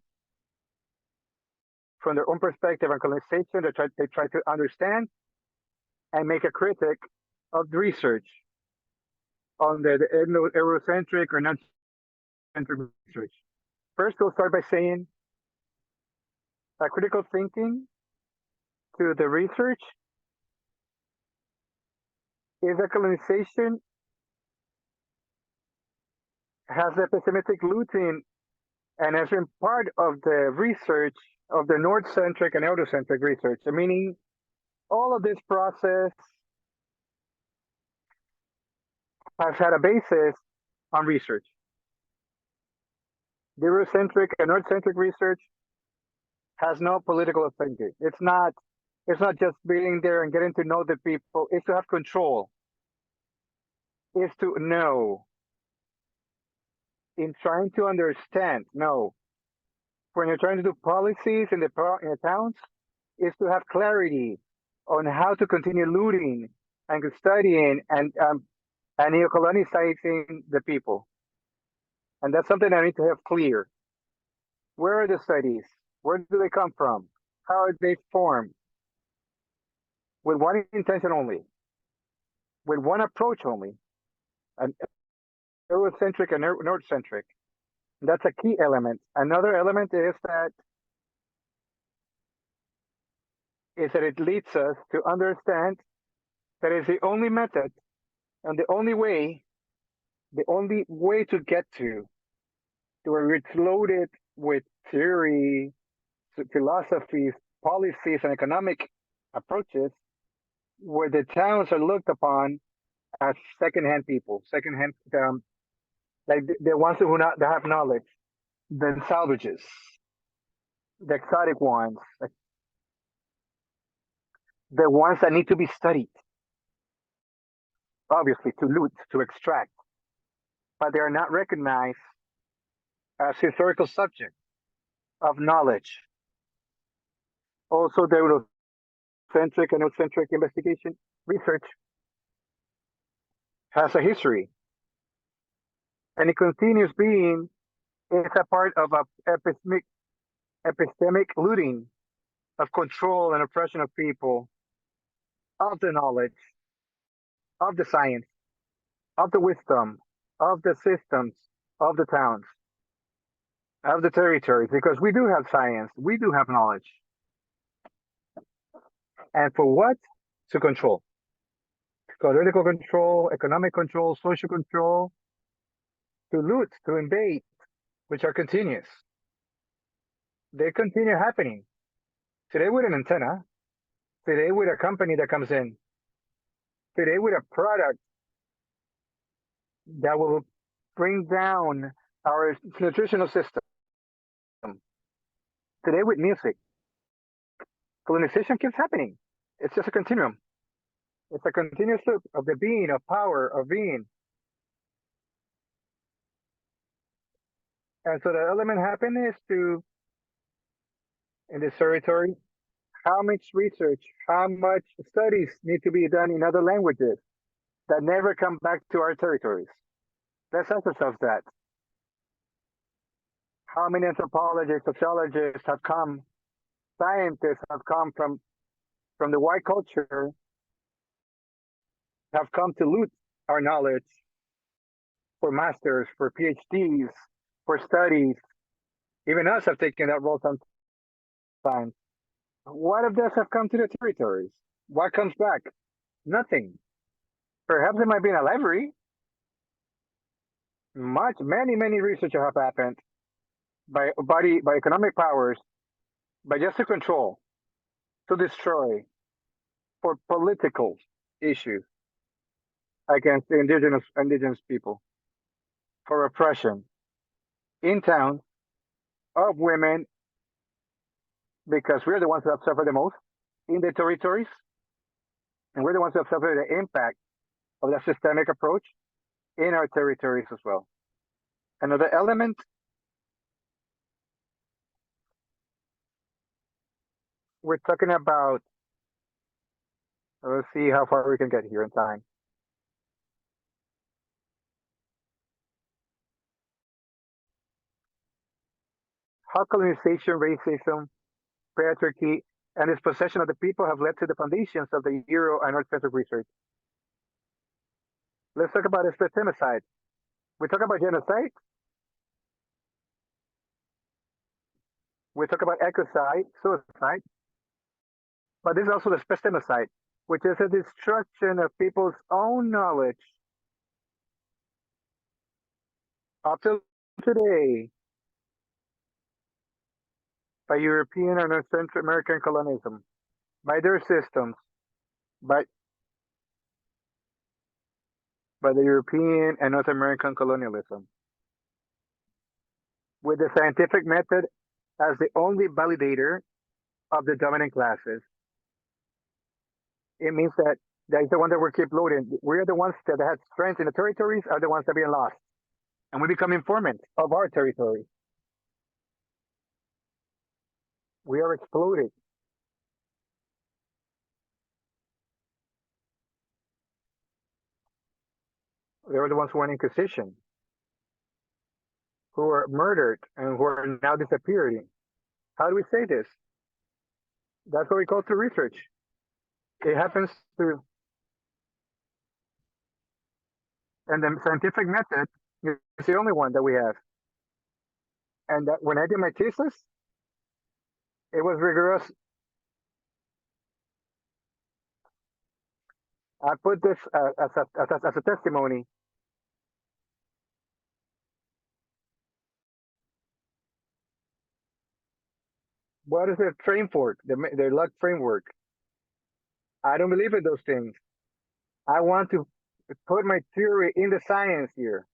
perspective on colonization. They try to understand and make a critic of the research on the Eurocentric or non-centric research. First, we'll start by saying a critical thinking to the research is that colonization has epistemic looting and has been part of the research of the North-centric and Eurocentric research, meaning all of this process has had a basis on research. The Eurocentric and North-centric research has no political thinking. It's not just being there and getting to know the people. It's to have control. It's to know. In trying to understand, no. When you're trying to do policies in the towns, is to have clarity on how to continue looting and studying and neo-colonizing the people. And that's something I need to have clear. Where are the studies? Where do they come from? How are they formed? With one intention only, with one approach only, an Eurocentric and North-centric. That's a key element. Another element is that it leads us to understand that it's the only method and the only way to get to where it's loaded with theory, philosophies, policies, and economic approaches where the towns are looked upon as secondhand people, secondhand, like the ones who not that have knowledge, the salvages, the exotic ones, like the ones that need to be studied, obviously to loot, to extract, but they are not recognized as historical subjects of knowledge. Also, the Eurocentric and Ocentric investigation research has a history, and it continues being. It's a part of a epistemic looting of control and oppression of people, of the knowledge, of the science, of the wisdom, of the systems, of the towns, of the territories, because we do have science, we do have knowledge. And for what? To control. Political control, economic control, social control, to loot, to invade, which are continuous. They continue happening. Today with an antenna, today with a company that comes in, today with a product that will bring down our nutritional system, today with music. Colonization keeps happening. It's just a continuum. It's a continuous loop of the being, of power, of being. And so the element happened is to, in this territory, how much research, how much studies need to be done in other languages that never come back to our territories. Let's ask ourselves that. How many anthropologists, sociologists have come, scientists have come from the white culture, have come to loot our knowledge for masters, for PhDs, for studies. Even us have taken that role sometimes. What of this have come to the territories? What comes back? Nothing. Perhaps it might be in a library. Many research have happened by economic powers, by just to control, to destroy, for political issues against the indigenous people, for oppression in town of women, because we're the ones who have suffered the most in the territories, and we're the ones who have suffered the impact of that systemic approach in our territories as well. Another element, we're talking about, let's see how far we can get here in time. How colonization, racism, patriarchy, and dispossession of the people have led to the foundations of the Euro and North-centric research. Let's talk about epistemic. We talk about genocide. We talk about ecocide, suicide. But this is also the epistemic, which is a destruction of people's own knowledge. Up till today, by European and Central American colonialism, by their systems, by the European and North American colonialism, with the scientific method as the only validator of the dominant classes. It means that is the one that we keep loading. We are the ones that had strength in the territories, are the ones that are being lost. And we become informants of our territory. We are exploded. They were the ones who went in Inquisition, who were murdered and who are now disappearing. How do we say this? That's what we call to research. It happens to, and the scientific method is the only one that we have. And that when I did my thesis, it was rigorous. I put this as a testimony. what is their framework, their luck framework? I don't believe in those things. I want to put my theory in the science here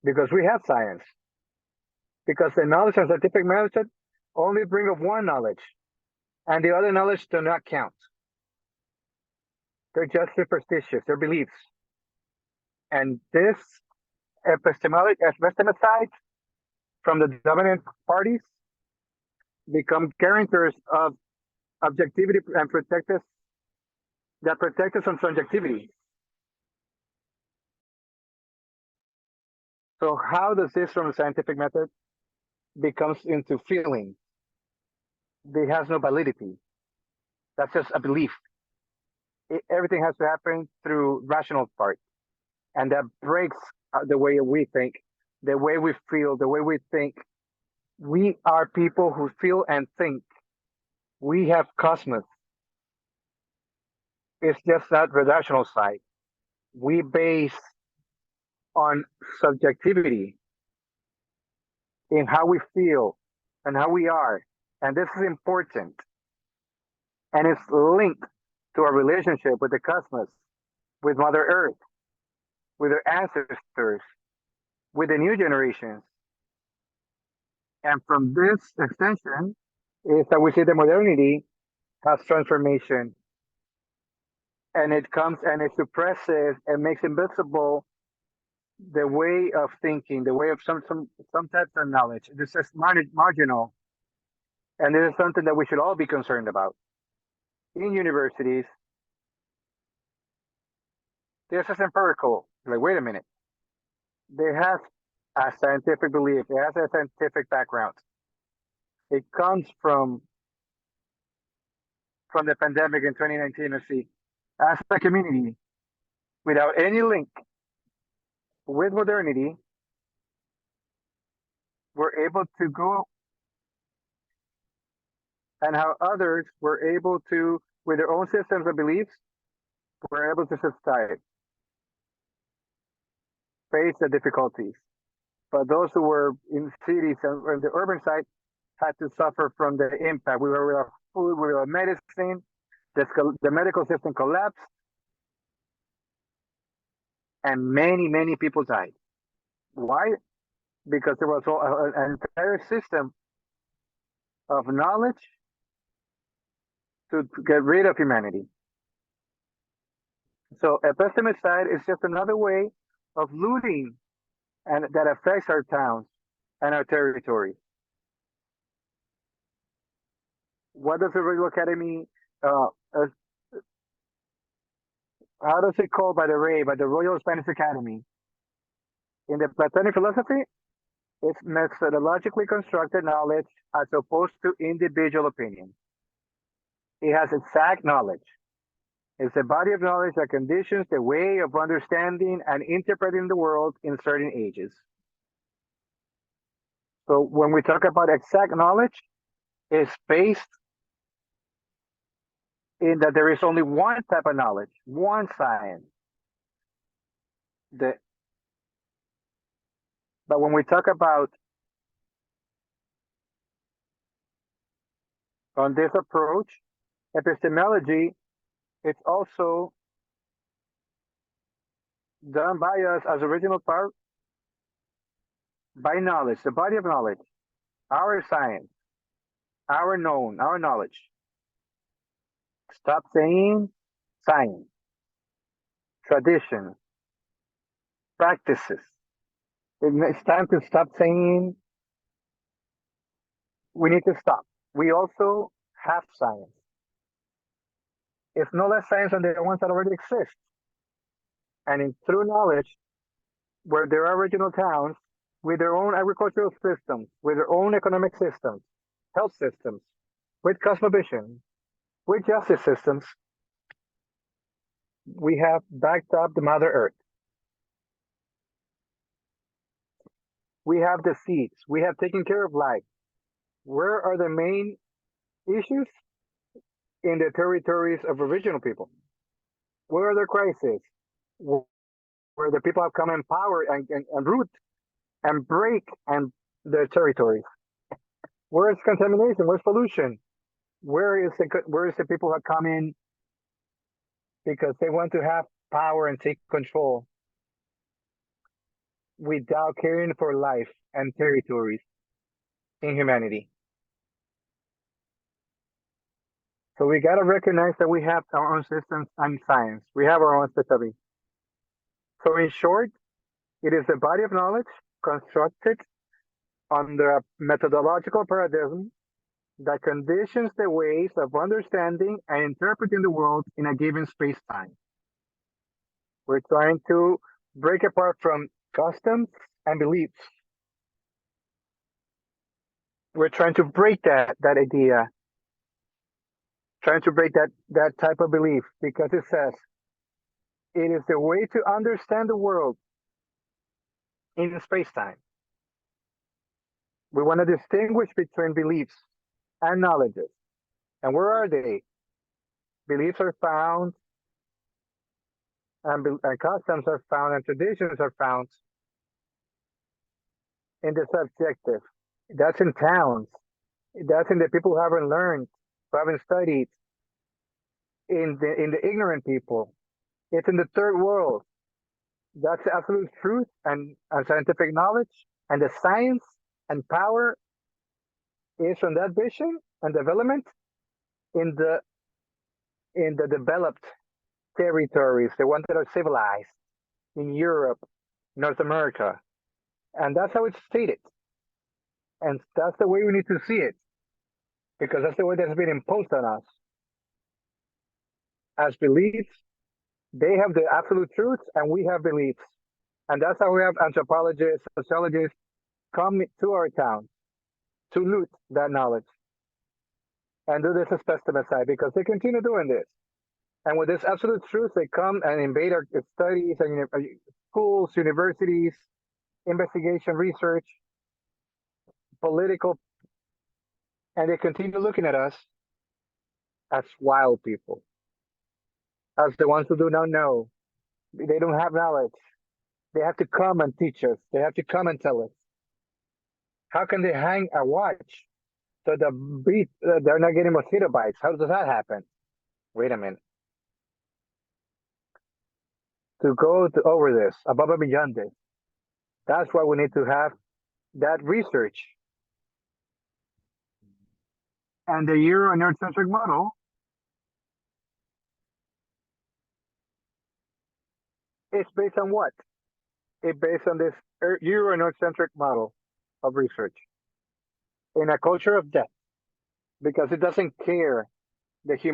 because we have science. Because the knowledge and scientific method only bring up one knowledge, and the other knowledge do not count. They're just superstitious, they're beliefs. And this epistemic from the dominant parties become guarantors of objectivity and protect us from subjectivity. So how does this from the scientific method becomes into feeling? It has no validity. That's just a belief. Everything has to happen through rational part. And that breaks the way we think, the way we feel, the way we think. We are people who feel and think. We have cosmos. It's just not the rational side. We base on subjectivity in how we feel and how we are. And this is important. And it's linked to our relationship with the cosmos, with Mother Earth, with our ancestors, with the new generations. And from this extension is that we see the modernity has transformation. And it comes and it suppresses and makes invisible the way of thinking, the way of some types of knowledge. This is marginal. And this is something that we should all be concerned about. In universities, this is empirical. Like, wait a minute. They have a scientific belief. It has a scientific background. It comes from the pandemic in 2019. Let's see, as a community, without any link with modernity, we're able to go and how others were able to, with their own systems of beliefs, were able to subside, face the difficulties. But those who were in cities and the urban side had to suffer from the impact. We were without food, we were without medicine, the medical system collapsed, and many people died. Why? Because there was an entire system of knowledge to get rid of humanity. So epistemicide is just another way of looting, and that affects our towns and our territory. What does the Royal Academy, how does it called by the Royal Spanish Academy? In the Platonic philosophy, it's methodologically constructed knowledge as opposed to individual opinion. It has exact knowledge. It's a body of knowledge that conditions the way of understanding and interpreting the world in certain ages. So when we talk about exact knowledge, it's based in that there is only one type of knowledge, one science. But when we talk about on this approach, epistemology, it's also done by us as original part by knowledge, the body of knowledge, our science, our knowledge. Stop saying science, tradition, practices. It's time to stop saying, we need to stop. We also have science. It's no less science than the ones that already exist. And through knowledge, where there are regional towns with their own agricultural systems, with their own economic systems, health systems, with cosmovision, with justice systems, we have backed up the Mother Earth. We have the seeds. We have taken care of life. Where are the main issues? In the territories of original people. Where are the crises? Where the people have come in power and root and break and their territories. Where is contamination? Where's pollution? Where is the people who come in because they want to have power and take control without caring for life and territories in humanity? So we got to recognize that we have our own systems and science. We have our own specialty. So in short, it is a body of knowledge constructed under a methodological paradigm that conditions the ways of understanding and interpreting the world in a given space-time. We're trying to break apart from customs and beliefs. We're trying to break that idea, trying to break that type of belief, because it says it is the way to understand the world in space-time. We want to distinguish between beliefs and knowledges. And where are they? Beliefs are found, and customs are found, and traditions are found in the subjective. That's in towns. That's in the people who haven't learned, who haven't studied, in the ignorant people. It's in the third world. That's the absolute truth and scientific knowledge, and the science and power is from that vision and development in the developed territories, the ones that are civilized, in Europe, North America. And that's how it's stated. And that's the way we need to see it, because that's the way that's been imposed on us. As beliefs, they have the absolute truths and we have beliefs. And that's how we have anthropologists, sociologists come to our town to loot that knowledge and do this as pesticide, because they continue doing this. And with this absolute truth, they come and invade our studies and schools, universities, investigation, research, political, and they continue looking at us as wild people, as the ones who do not know. They don't have knowledge. They have to come and teach us. They have to come and tell us. How can they hang a watch so they're not getting mosquito bites? How does that happen? Wait a minute. To go over this, above and beyond this, that's why we need to have that research. And the Euro and Earth-centric model is based on what? It's based on this Euro and Earth-centric model of research in a culture of death, because it doesn't care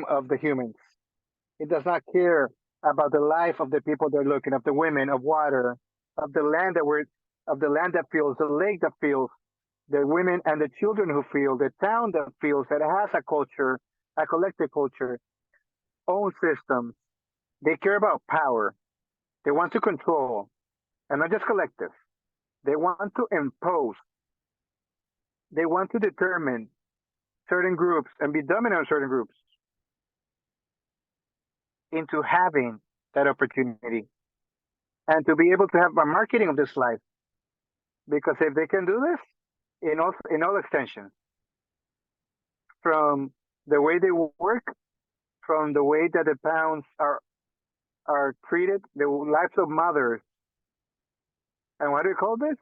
of the humans. It does not care about the life of the people they're looking, of the women, of water, of the land that feels, the lake that feels, the women and the children who feel, the town that feels, that has a culture, a collective culture, own systems. They care about power. They want to control, and not just collective. They want to impose. They want to determine certain groups and be dominant on certain groups into having that opportunity and to be able to have a marketing of this life. Because if they can do this in all extensions, from the way they work, from the way that the towns are treated, the lives of mothers. And what do we call this?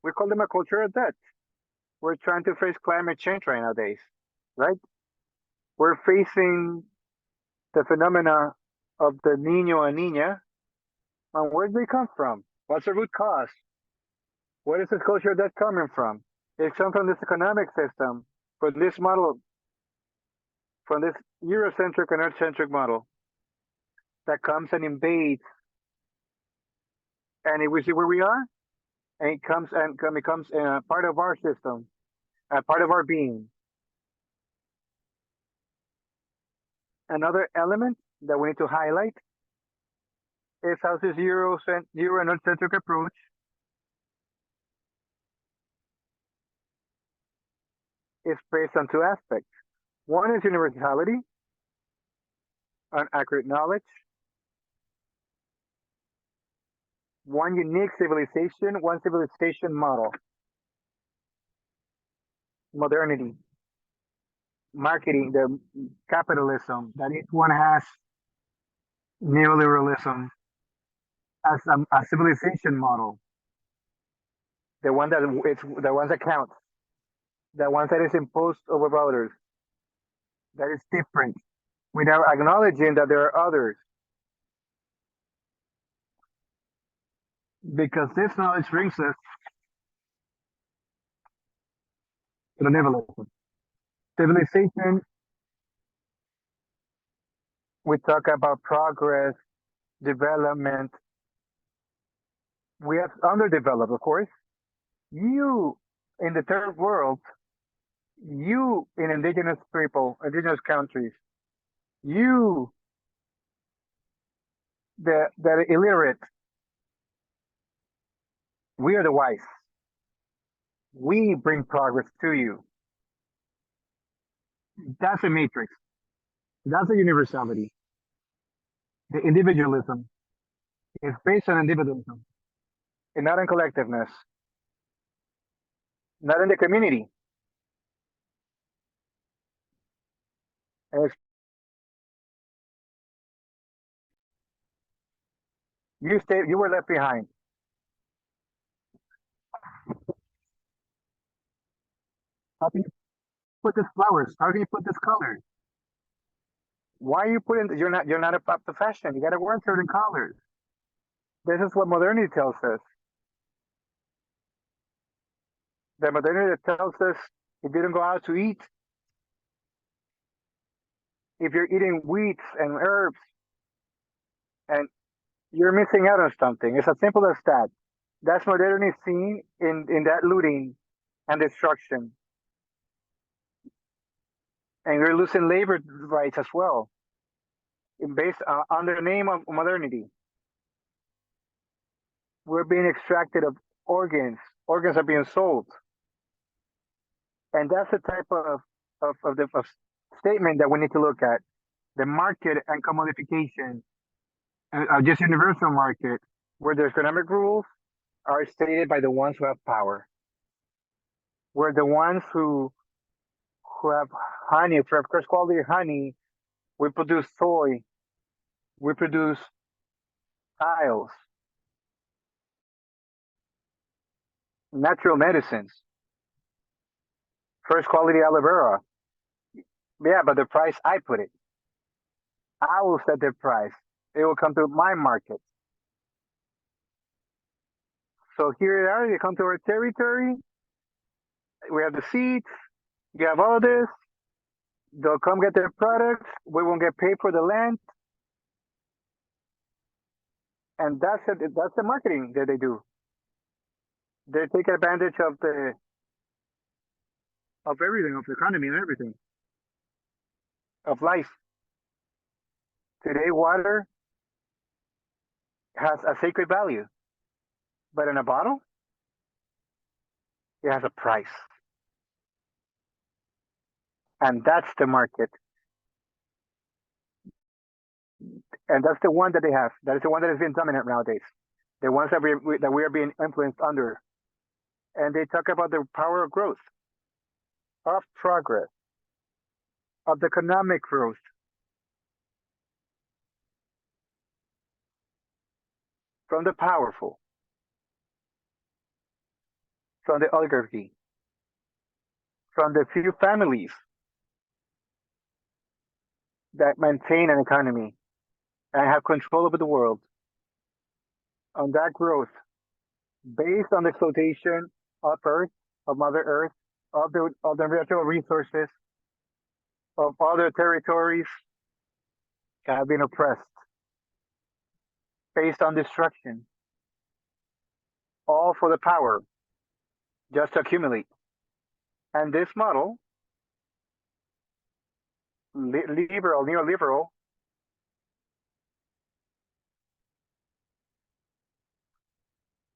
We call them a culture of death. We're trying to face climate change right nowadays, right? We're facing the phenomena of the Niño and Niña. And where do they come from? What's the root cause? Where is this culture of death coming from? It comes from this economic system, from this model, from this Eurocentric and Earth-centric model that comes and invades. And if we see where we are, and it becomes part of our system, part of our being. Another element that we need to highlight is how this Euro and Earth-centric approach is based on two aspects. One is universality, an accurate knowledge, one unique civilization, one civilization model. modernity, marketing, the capitalism, that each one has neoliberalism as a civilization model, the one that it's the ones that count, the ones that is imposed over others, that is different, without acknowledging that there are others. Because this knowledge brings us to the nihilism. Civilization, we talk about progress, development. We have underdeveloped, of course. You in the third world, you in indigenous people, indigenous countries, you the illiterate, we are the wise. We bring progress to you. That's a matrix. That's a universality. The individualism is based on individualism and not in collectiveness, not in the community. And you were left behind. How can you put this flowers? How can you put this color? Why are you putting? You're not up to fashion. You got to wear certain colors. This is what modernity tells us. The modernity tells us if you don't go out to eat, if you're eating wheats and herbs, and you're missing out on something. It's as simple as that. That's modernity seen in that looting and destruction. And you're losing labor rights as well, based under the name of modernity. We're being extracted of organs. Organs are being sold. And that's the type of statement that we need to look at. The market and commodification, just universal market, where the economic rules are stated by the ones who have power. Where the ones who have honey, for of course quality honey, we produce soy, we produce tiles, natural medicines, first quality aloe vera. Yeah, but the price I put it. I will set the price. It will come to my market. So here they are, they come to our territory. We have the seeds, you have all this. They'll come get their products. We won't get paid for the land. And that's it. That's the marketing that they do. They take advantage of everything, of the economy and everything, of life. Today, water has a sacred value, but in a bottle, it has a price. And that's the market. And that's the one that they have. That is the one that has been dominant nowadays. The ones that we are being influenced under. And they talk about the power of growth, of progress, of the economic growth. From the powerful, from the oligarchy, from the few families that maintain an economy and have control over the world, on that growth, based on the exploitation of Earth, of Mother Earth, of the natural resources, of other territories that have been oppressed, based on destruction, all for the power, just to accumulate. And this model, neoliberal,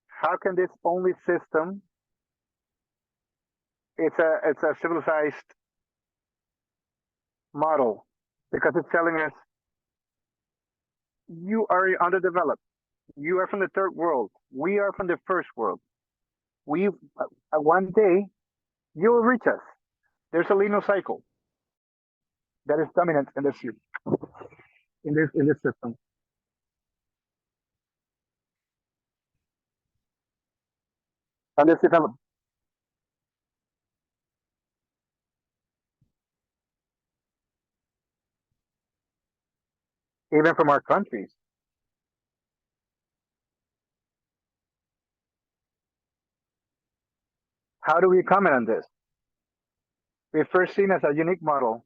how can this only system, it's a civilized model, because it's telling us you are underdeveloped. You are from the third world. We are from the first world. One day you will reach us. There's a linear cycle that is dominant in this system. And this develop. Even from our countries. How do we comment on this? We're first seen as a unique model,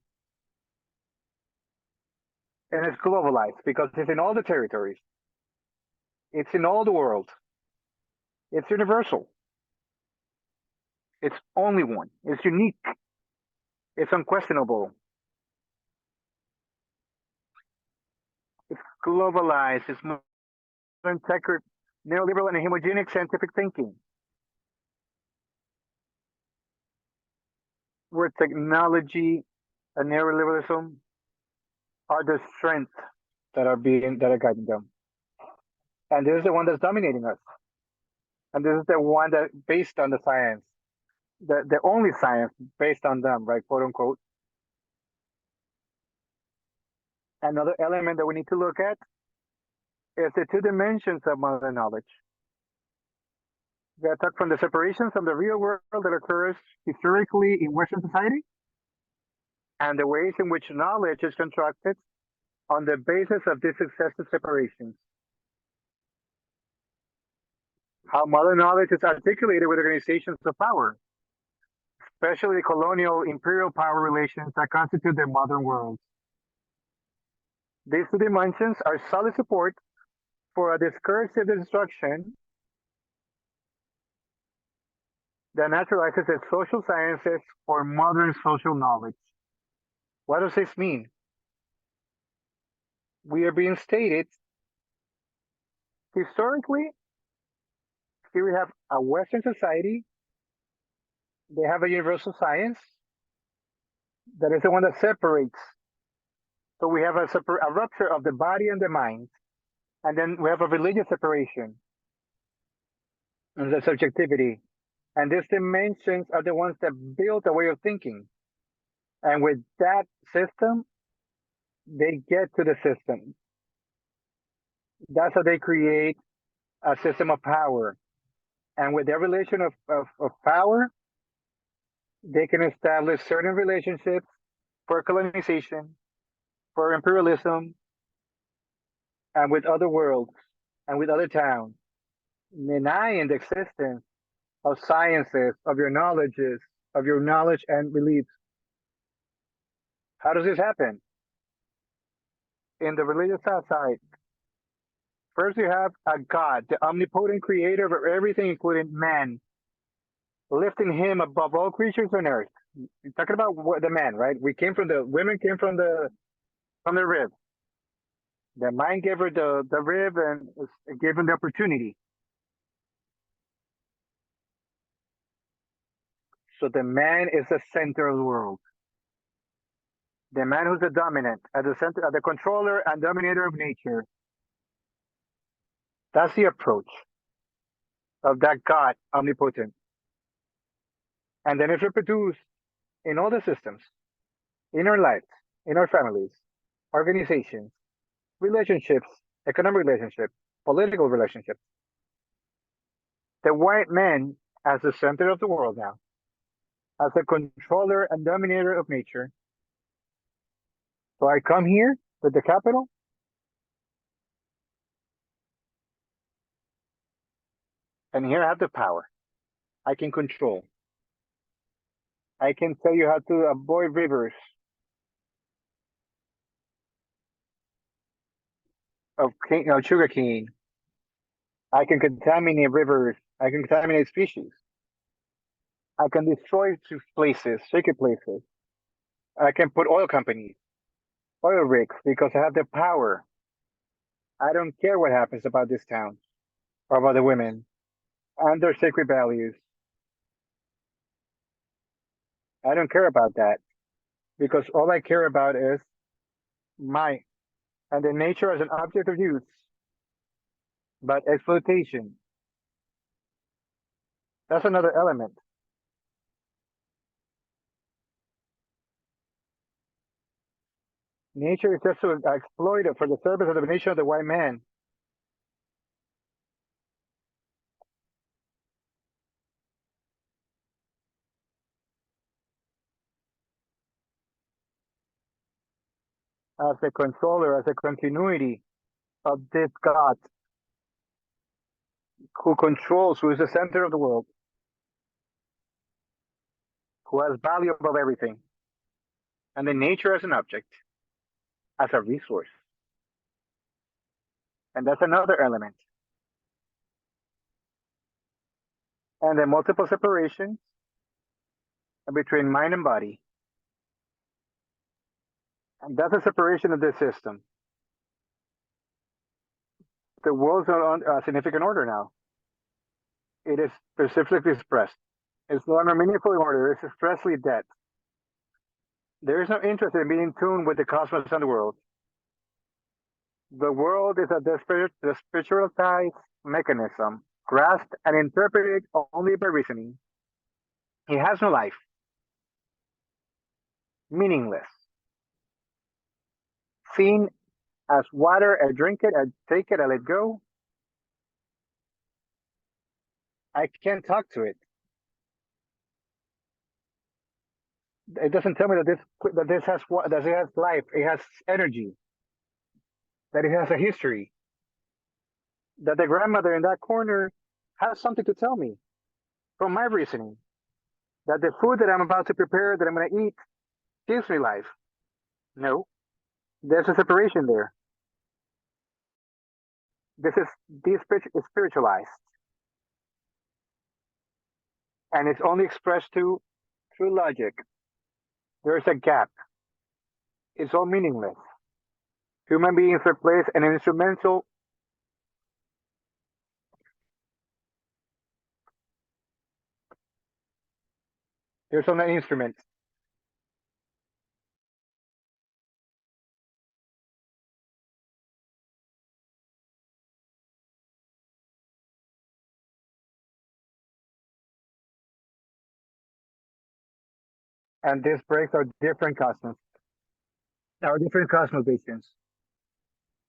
and it's globalized because it's in all the territories. It's in all the world. It's universal. It's only one. It's unique. It's unquestionable. It's globalized. It's modern tech, neoliberal, and homogenic scientific thinking. Where technology and neoliberalism are the strength that are guiding them. And this is the one that's dominating us. And this is the one that based on the science, the only science based on them, right, quote unquote. Another element that we need to look at is the two dimensions of modern knowledge. We talk from the separation from the real world that occurs historically in Western society, and the ways in which knowledge is constructed on the basis of these successive separations. How modern knowledge is articulated with organizations of power, especially colonial imperial power relations that constitute the modern world. These two dimensions are solid support for a discursive destruction that naturalizes the social sciences or modern social knowledge. What does this mean? We are being stated historically. Here we have a Western society. They have a universal science that is the one that separates. So we have a rupture of the body and the mind. And then we have a religious separation and the subjectivity. And these dimensions are the ones that build a way of thinking. And with that system, they get to the system. That's how they create a system of power. And with their relation of power, they can establish certain relationships for colonization, for imperialism, and with other worlds, and with other towns, denying the existence of sciences, of your knowledge and beliefs. How does this happen? In the religious side, first you have a God, the omnipotent creator of everything, including man, lifting him above all creatures on earth. You're talking about the man, right? Women came from the rib. The man gave her the rib and gave him the opportunity. So the man is the center of the world. The man who's the dominant, at the center, the controller and dominator of nature. That's the approach of that God, omnipotent. And then it's reproduced in all the systems, in our lives, in our families, organizations, relationships, economic relationships, political relationships. The white man as the center of the world now, as a controller and dominator of nature. So I come here with the capital, and here I have the power. I can control. I can tell you how to avoid rivers of sugar cane. I can contaminate rivers. I can contaminate species. I can destroy places, sacred places. I can put oil companies, oil rigs, because I have the power. I don't care what happens about this town or about the women and their sacred values. I don't care about that because all I care about is my and the nature as an object of use, but exploitation. That's another element. Nature is just to exploit it for the service of the nation of the white man. As a controller, as a continuity of this God who controls, who is the center of the world, who has value above everything, and then nature as an object, as a resource. And that's another element. And the multiple separations between mind and body. And that's a separation of this system. The world's on a significant order now. It is specifically expressed. It's no longer meaningfully order, it's expressly dead. There is no interest in being in tune with the cosmos and the world. The world is a spiritualized mechanism, grasped and interpreted only by reasoning. It has no life, meaningless. Seen as water, I drink it, I take it, I let go. I can't talk to it. It doesn't tell me that this has life, it has energy, that it has a history, that the grandmother in that corner has something to tell me from my reasoning, that the food that I'm about to prepare, that I'm going to eat, gives me life. No, there's a separation there. This is spiritualized, and it's only expressed through logic. There's a gap. It's all meaningless. Human beings replace an instrumental. There's only an instrument. And this breaks our different cosmos, our different cosmovisions.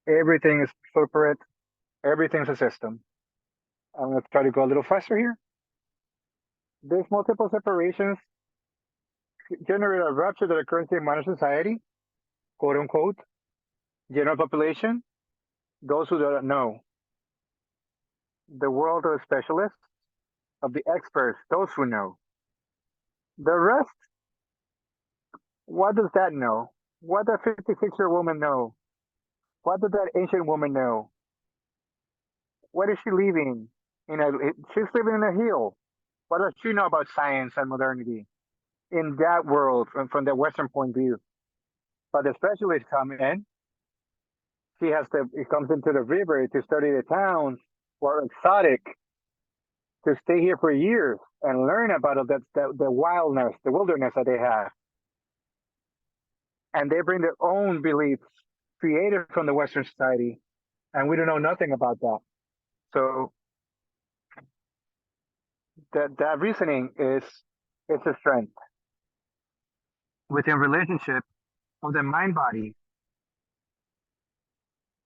Everything is separate. Everything's a system. I'm going to try to go a little faster here. These multiple separations generate a rupture that occurs in modern society, quote unquote, general population, those who don't know. The world of the specialists, of the experts, those who know. The rest, what does that know? What does 56-year-old woman know? What does that ancient woman know? What is she living? She's living in a hill. What does she know about science and modernity in that world from the Western point of view? But the specialists come in. He comes into the river to study the towns who are exotic, to stay here for years and learn about the wildness, the wilderness that they have. And they bring their own beliefs created from the Western society, and we don't know nothing about that. So that reasoning is a strength within relationship of the mind-body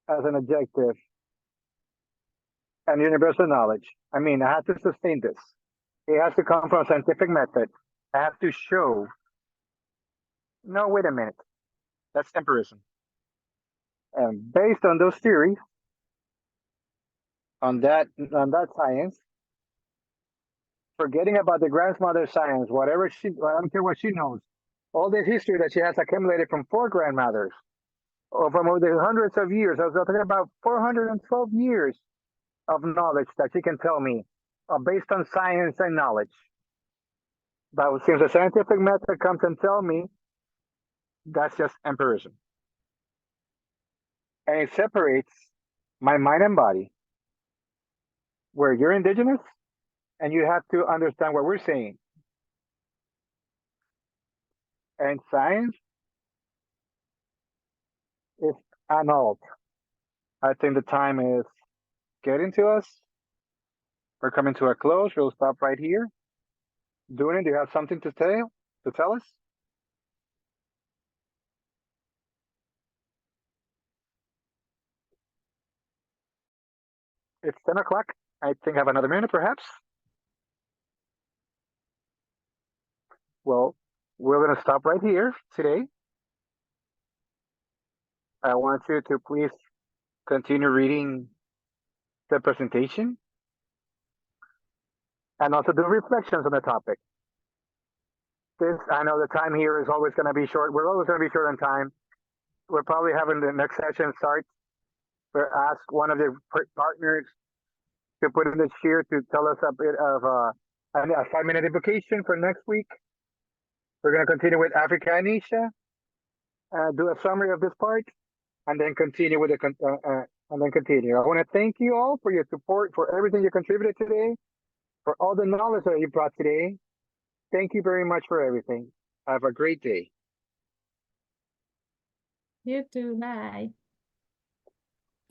as an objective and universal knowledge. I mean, I have to sustain this. It has to come from a scientific method. I have to show. No, wait a minute. That's empirism. And based on those theories, on that science, forgetting about the grandmother science, I don't care what she knows, all this history that she has accumulated from 4 grandmothers, or from over the hundreds of years. I was talking about 412 years of knowledge that she can tell me, based on science and knowledge. But since the scientific method comes and tell me, that's just empirism. And it separates my mind and body, where you're indigenous and you have to understand what we're saying. And science is annulled. I think the time is getting to us. We're coming to a close. We'll stop right here. Dune, do you have something to tell us? It's 10 o'clock. I think I have another minute, perhaps. Well, we're going to stop right here today. I want you to please continue reading the presentation and also do reflections on the topic. Since I know the time here is always going to be short, we're always going to be short on time. We're probably having the next session start. We'll ask one of the partners to put in the share to tell us a bit of a 5-minute invocation for next week. We're going to continue with Africa and Asia, do a summary of this part, and then continue with the continue. I want to thank you all for your support, for everything you contributed today, for all the knowledge that you brought today. Thank you very much for everything. Have a great day. You too. Bye.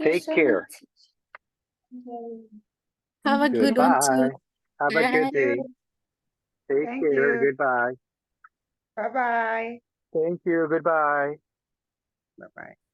Take care. Have a good one Goodbye. too. Have a good day. Take Thank care. you. Goodbye. Bye-bye. Thank you. Goodbye. Bye-bye.